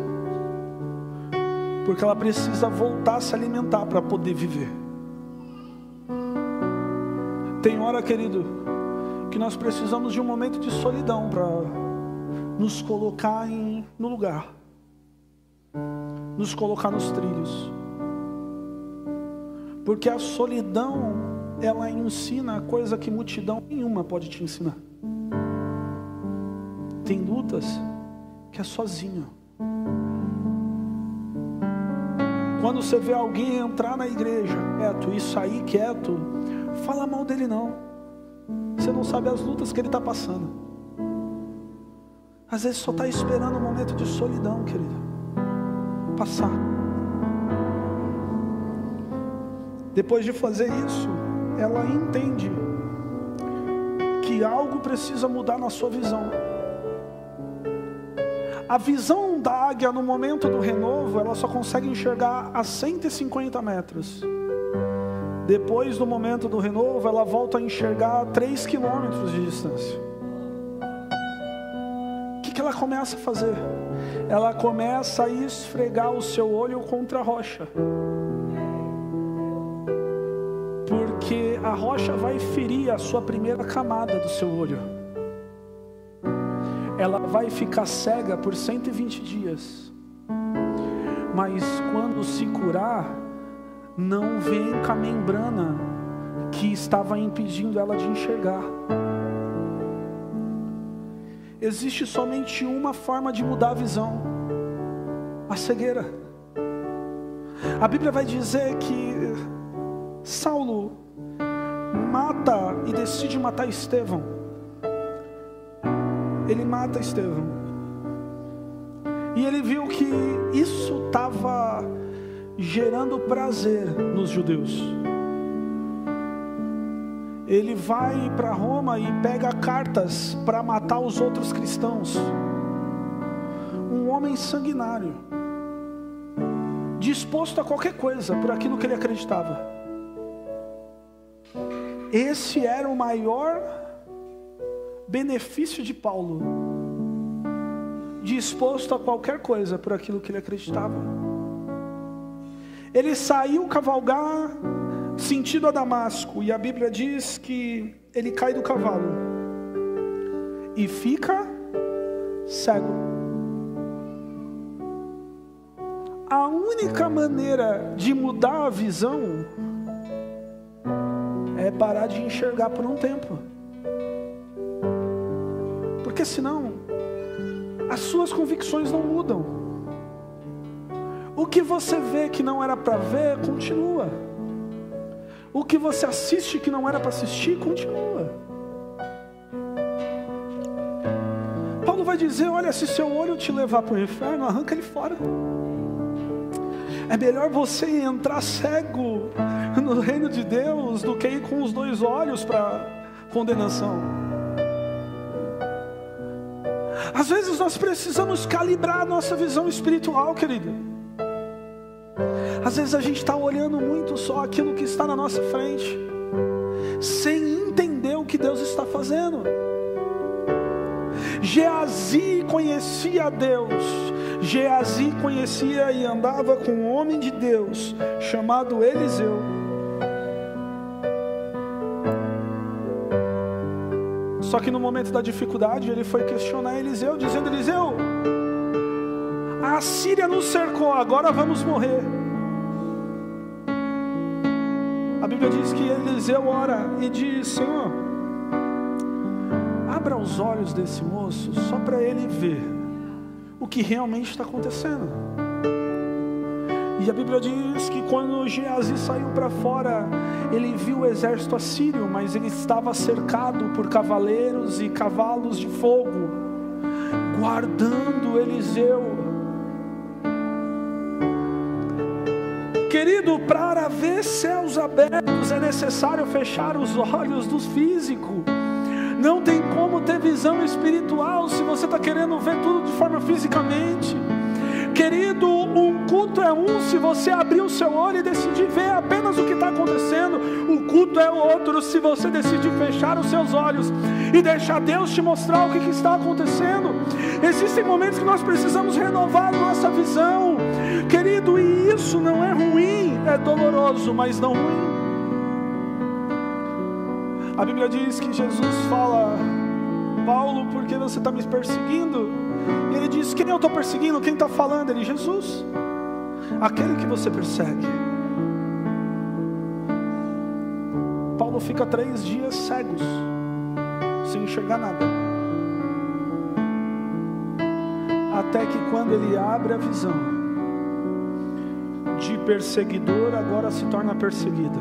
Porque ela precisa voltar a se alimentar para poder viver. Tem hora, querido, que nós precisamos de um momento de solidão para nos colocar no lugar, nos colocar nos trilhos, porque a solidão, ela ensina coisa que multidão nenhuma pode te ensinar. Tem lutas que é sozinho. Quando você vê alguém entrar na igreja quieto e sair quieto, fala mal dele não. Você não sabe as lutas que ele está passando. Às vezes só está esperando um momento de solidão, querido, passar. Depois de fazer isso, ela entende que algo precisa mudar na sua visão. A visão da águia no momento do renovo, ela só consegue enxergar a 150 metros. Depois do momento do renovo, ela volta a enxergar a 3 quilômetros de distância. O que ela começa a fazer? Ela começa a esfregar o seu olho contra a rocha. Porque a rocha vai ferir a sua primeira camada do seu olho. Ela vai ficar cega por 120 dias. Mas quando se curar, não vem com a membrana que estava impedindo ela de enxergar. Existe somente uma forma de mudar a visão: a cegueira. A Bíblia vai dizer que Saulo mata e decide matar Estevão. Ele mata Estevão. E ele viu que isso estava gerando prazer nos judeus. Ele vai para Roma e pega cartas para matar os outros cristãos. Um homem sanguinário, disposto a qualquer coisa por aquilo que ele acreditava. Esse era o maior benefício de Paulo, disposto a qualquer coisa por aquilo que ele acreditava. Ele saiu cavalgar sentido a Damasco, e a Bíblia diz que ele cai do cavalo e fica cego. A única maneira de mudar a visão é parar de enxergar por um tempo. Porque senão, as suas convicções não mudam. O que você vê que não era para ver, continua. O que você assiste que não era para assistir, continua. Paulo vai dizer: olha, se seu olho te levar para o inferno, arranca ele fora. É melhor você entrar cego no reino de Deus do que ir com os 2 olhos para condenação. Às vezes nós precisamos calibrar a nossa visão espiritual, querido. Às vezes a gente está olhando muito só aquilo que está na nossa frente, sem entender o que Deus está fazendo. Geazi conhecia a Deus. Geazi conhecia e andava com um homem de Deus chamado Eliseu. Só que no momento da dificuldade, ele foi questionar Eliseu, dizendo: Eliseu, a Síria nos cercou, agora vamos morrer. A Bíblia diz que Eliseu ora e diz: Senhor, abra os olhos desse moço, só para ele ver o que realmente está acontecendo. E a Bíblia diz que quando Geazi saiu para fora, ele viu o exército assírio, mas ele estava cercado por cavaleiros e cavalos de fogo, guardando Eliseu. Querido, para ver céus abertos é necessário fechar os olhos do físico. Não tem como ter visão espiritual se você está querendo ver tudo de forma fisicamente. Querido, um culto é um se você abrir o seu olho e decidir ver apenas o que está acontecendo. O culto é outro se você decidir fechar os seus olhos e deixar Deus te mostrar o que está acontecendo. Existem momentos que nós precisamos renovar nossa visão, querido, e isso não é ruim, é doloroso, mas não ruim. A Bíblia diz que Jesus fala: Paulo, por que você está me perseguindo? E ele diz: quem eu estou perseguindo? Quem está falando? Ele: Jesus, aquele que você persegue. Paulo fica 3 dias cegos, sem enxergar nada, até que quando ele abre a visão, de perseguidor agora se torna perseguida,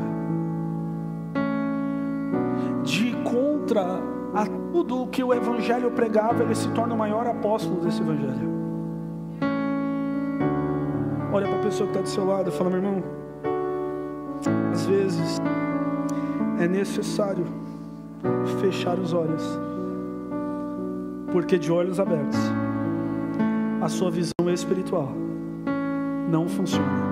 de contra a tudo o que o Evangelho pregava, ele se torna o maior apóstolo desse Evangelho. Olha para a pessoa que está do seu lado e fala: meu irmão, às vezes é necessário fechar os olhos, porque de olhos abertos a sua visão espiritual não funciona.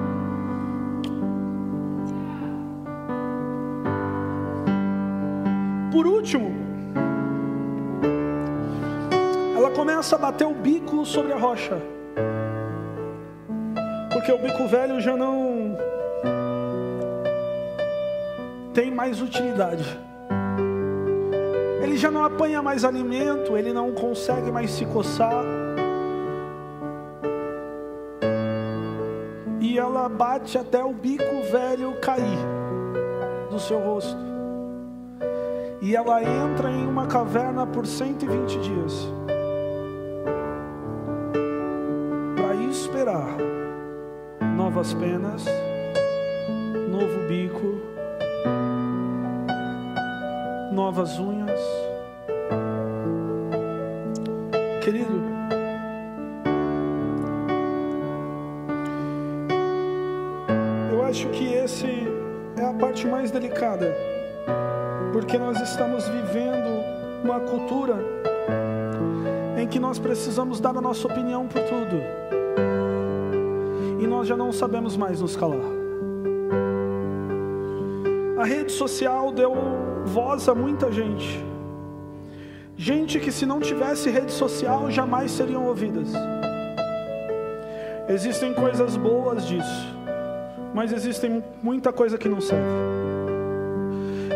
Por último, ela começa a bater o bico sobre a rocha, porque o bico velho já não tem mais utilidade. Ele já não apanha mais alimento, ele não consegue mais se coçar. E ela bate até o bico velho cair do seu rosto. E ela entra em uma caverna por 120 dias para esperar novas penas, novo bico, novas unhas. Querido, eu acho que esse é a parte mais delicada, porque nós estamos vivendo uma cultura em que nós precisamos dar a nossa opinião por tudo, e nós já não sabemos mais nos calar. A rede social deu voz a muita gente, gente que se não tivesse rede social jamais seriam ouvidas. Existem coisas boas disso, mas existem muita coisa que não serve.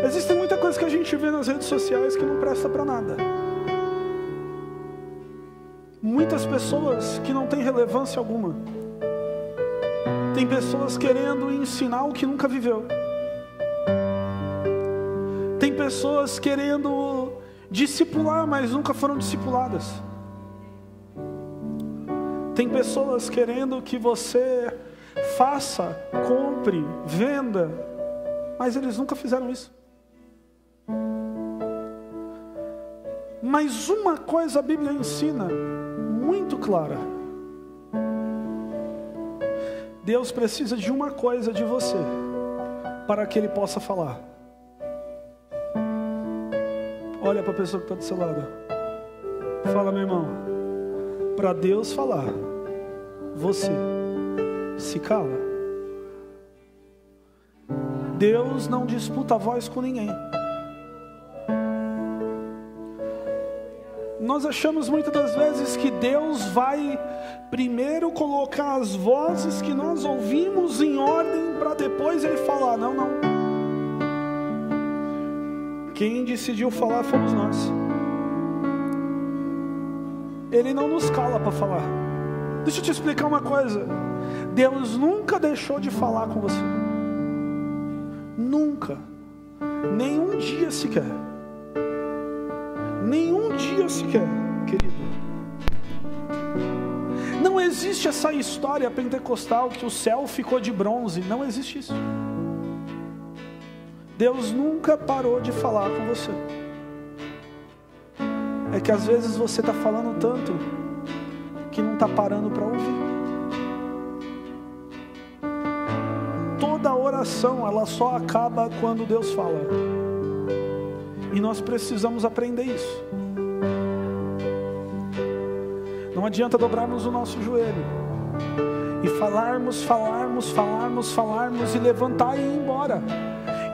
Existem muita coisa que a gente vê nas redes sociais que não presta para nada. Muitas pessoas que não têm relevância alguma. Tem pessoas querendo ensinar o que nunca viveu. Tem pessoas querendo discipular, mas nunca foram discipuladas. Tem pessoas querendo que você faça, compre, venda, mas eles nunca fizeram isso. Mas uma coisa a Bíblia ensina muito clara: Deus precisa de uma coisa de você para que Ele possa falar. Olha para a pessoa que está do seu lado, fala: meu irmão, para Deus falar, você se cala. Deus não disputa a voz com ninguém. Nós achamos muitas das vezes que Deus vai primeiro colocar as vozes que nós ouvimos em ordem para depois Ele falar. Não, não. Quem decidiu falar fomos nós. Ele não nos cala para falar. Deixa eu te explicar uma coisa. Deus nunca deixou de falar com você. Nunca. Nenhum dia sequer. Nenhum dia sequer, querido. Não existe essa história pentecostal que o céu ficou de bronze. Não existe isso. Deus nunca parou de falar com você. É que às vezes você está falando tanto que não está parando para ouvir. Toda oração, ela só acaba quando Deus fala. E nós precisamos aprender isso. Não adianta dobrarmos o nosso joelho e falarmos e levantar e ir embora,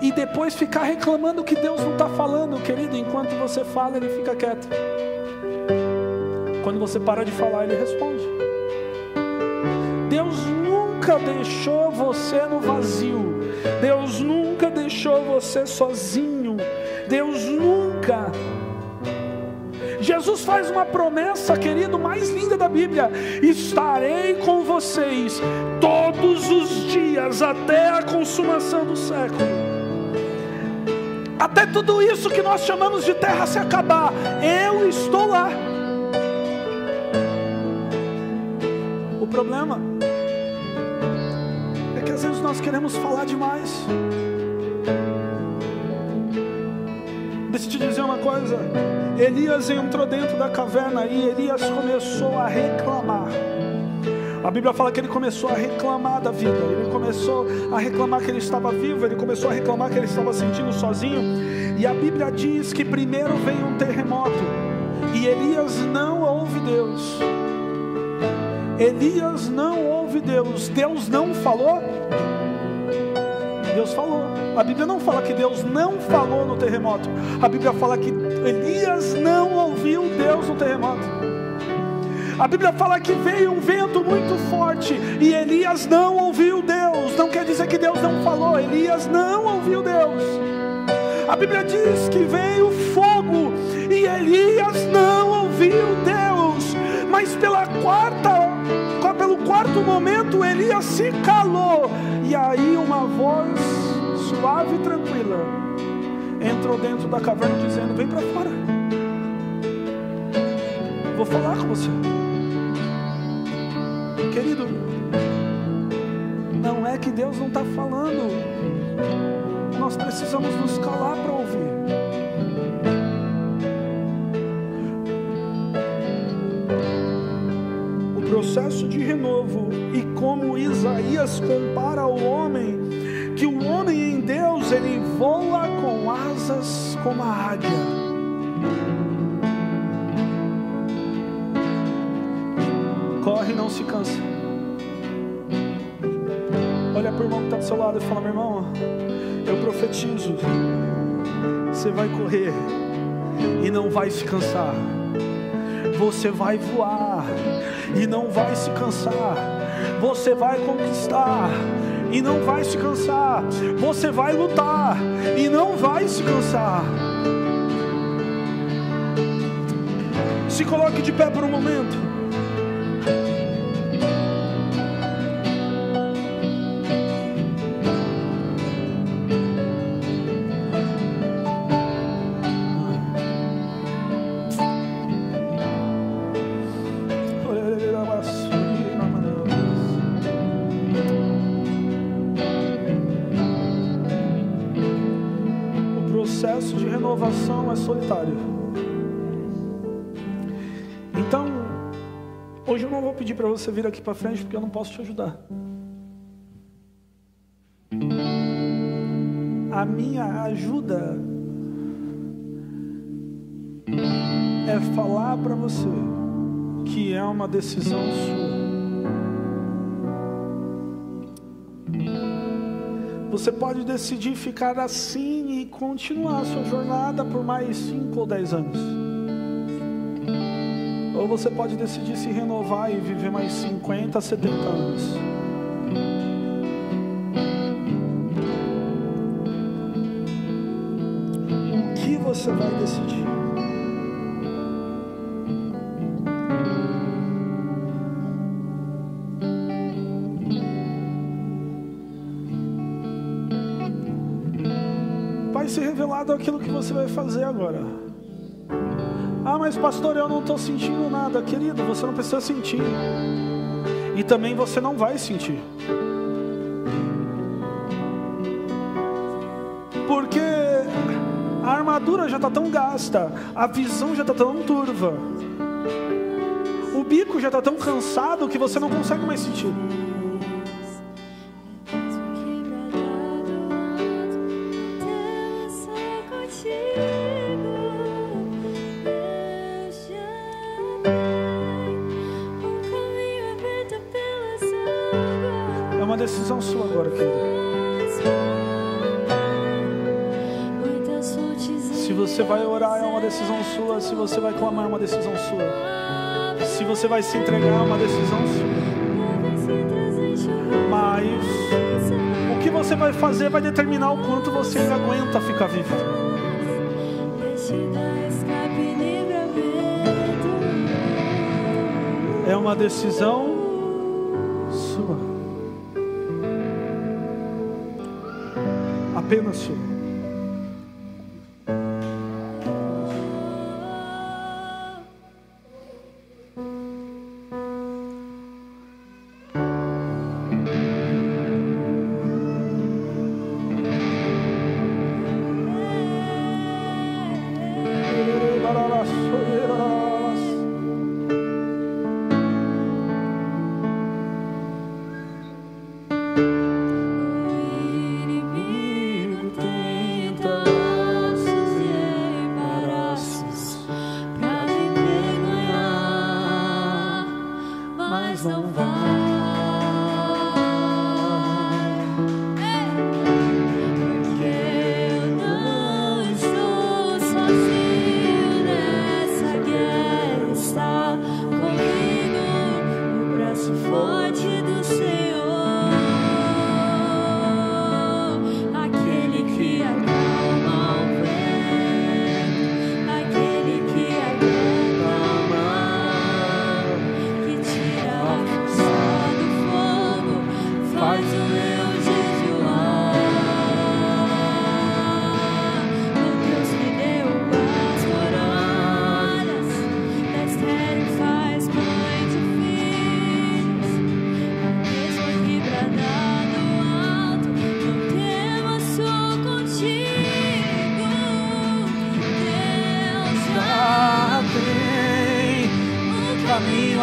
e depois ficar reclamando que Deus não está falando. Querido, enquanto você fala, Ele fica quieto. Quando você para de falar, Ele responde. Deus nunca deixou você no vazio. Deus nunca deixou você sozinho, Deus nunca. Jesus faz uma promessa, querido, mais linda da Bíblia: estarei com vocês todos os dias até a consumação do século. Até tudo isso que nós chamamos de terra se acabar, eu estou lá. O problema é que às vezes nós queremos falar demais. Deixa eu te dizer uma coisa. Elias entrou dentro da caverna e Elias começou a reclamar. A Bíblia fala que ele começou a reclamar da vida. Ele começou a reclamar que ele estava vivo. Ele começou a reclamar que ele estava sentindo sozinho. E a Bíblia diz que primeiro veio um terremoto e Elias não ouve Deus. Elias não ouve Deus. Deus não falou? Deus falou. A Bíblia não fala que Deus não falou no terremoto. A Bíblia fala que Elias não ouviu Deus no terremoto. A Bíblia fala que veio um vento muito forte e Elias não ouviu Deus. Não quer dizer que Deus não falou. Elias não ouviu Deus. A Bíblia diz que veio fogo e Elias não ouviu Deus. Mas pelo quarto momento Elias se calou. E aí uma voz suave e tranquila entrou dentro da caverna dizendo: vem para fora, vou falar com você. Querido, não é que Deus não está falando, nós precisamos nos calar para ouvir. O processo de renovo, e como Isaías compara o homem, que o homem em Deus, ele voa com asas como a águia. Corre e não se cansa. Olha para o irmão que está do seu lado e fala: meu irmão, eu profetizo, você vai correr e não vai se cansar. Você vai voar e não vai se cansar. Você vai conquistar e não vai se cansar. Você vai lutar e não vai se cansar. Se coloque de pé por um momento. É solitário. Então, hoje eu não vou pedir para você vir aqui para frente, porque eu não posso te ajudar. A minha ajuda é falar para você que é uma decisão sua. Você pode decidir ficar assim e continuar a sua jornada por mais 5 ou 10 anos. Ou você pode decidir se renovar e viver mais 50, 70 anos. O que você vai decidir? Ser revelado aquilo que você vai fazer agora. Ah, mas pastor, eu não estou sentindo nada. Querido, você não precisa sentir. E também você não vai sentir. Porque a armadura já está tão gasta, a visão já está tão turva, o bico já está tão cansado que você não consegue mais sentir. Decisão sua agora, querido. Se você vai orar, é uma decisão sua. Se você vai clamar, é uma decisão sua. Se você vai se entregar, é uma decisão sua. Mas o que você vai fazer vai determinar o quanto você ainda aguenta ficar vivo. É uma decisão sua, apenas sua.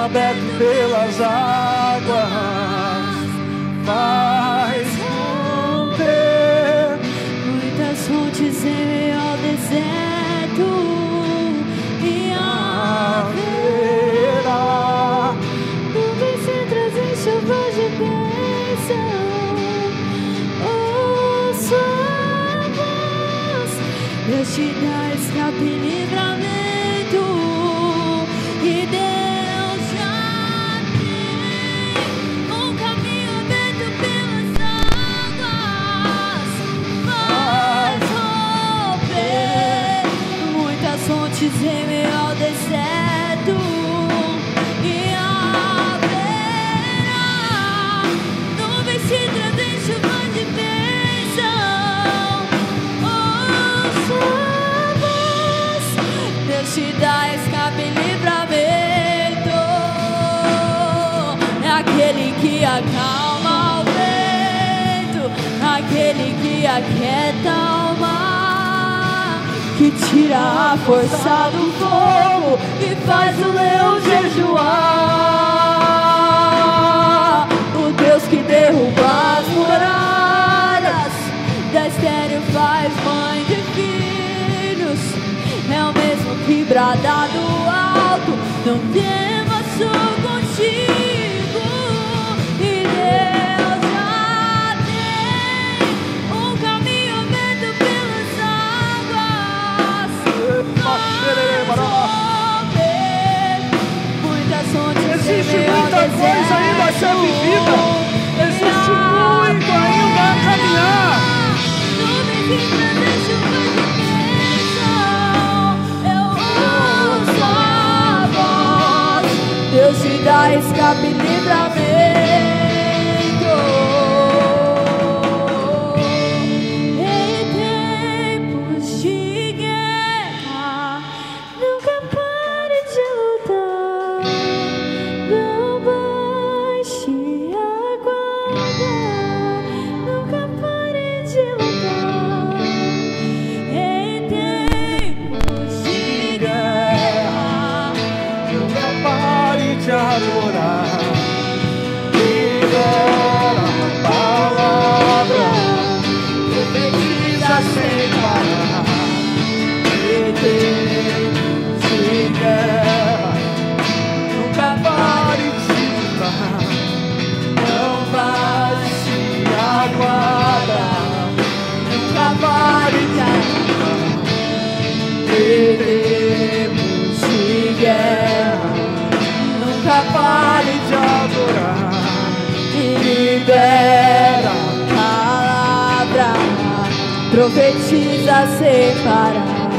Aberto pelas águas, faz romper muitas fontes em meio ao deserto, e haverá nuvens sem trazer chuvas de bênção. Ouça a voz, Deus te dá escape e livramento, e Deus em meio ao deserto, e haverá nuvens se trazem chuva de bênção. Ouça a voz, Deus te dá escape e livramento. É aquele que acalma o vento, aquele que aquieta o mar, que tira a força do fogo e faz o leão jejuar. O Deus que derruba as muralhas, da estéril faz mãe de filhos, é o mesmo que brada do alto, não temas, sou contigo. E Deus já tem um caminho aberto pelas águas. Existe muita coisa ainda a ser vivida, existe muito ainda a caminhar. Deus te dá escape e livramento. Em tempos de guerra, nunca pare de lutar, não baixe a guarda, nunca pare de lutar. Em tempos de guerra, Nunca pare de adorar. Libera a palavra, profetiza sem parar. Em tempos de guerra, nunca pare de lutar. Não baixe a guarda, nunca pare de adorar. Em tempos de guerra, nunca pare de adorar. libera a palavra, profetiza sem parar.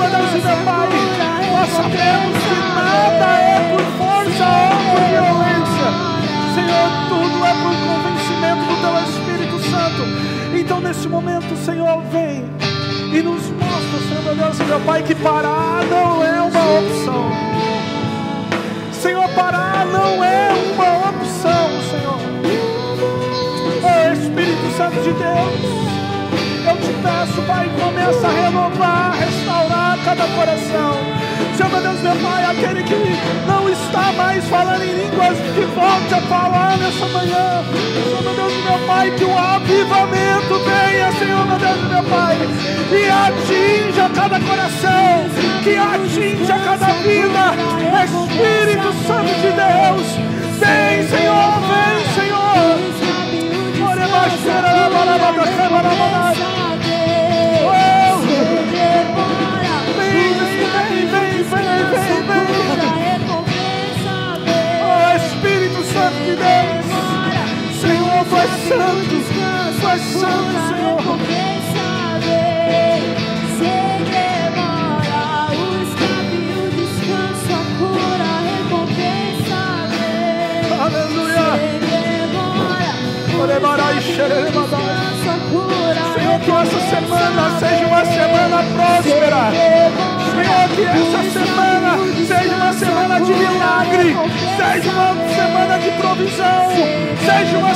meu Deus e meu Pai, nós sabemos que nada é por força ou por violência, Senhor, tudo é por convencimento do Teu Espírito Santo. Então nesse momento, Senhor, vem e nos mostra, Senhor, meu Deus e meu Pai, que parar não é uma opção. Senhor, parar não é uma opção, Senhor. Oh, Espírito Santo de Deus, eu te peço, Pai, começa a renovar, restaurar cada coração. Senhor, meu Deus, meu Pai, aquele que não está mais falando em línguas, que volte a falar nessa manhã. Senhor, meu Deus, meu Pai, que o avivamento venha, Senhor, meu Deus, meu Pai, e atinja cada coração, que atinja cada vida. Espírito Santo de Deus, vem, Senhor, vem, Senhor. Oh, Espírito Santo de Deus, Senhor, Tu és santo, Tu és santo, Senhor. Aleluia. Senhor, que essa semana seja uma semana próspera. Senhor, que essa semana seja uma semana de milagre, seja uma semana de provisão, seja uma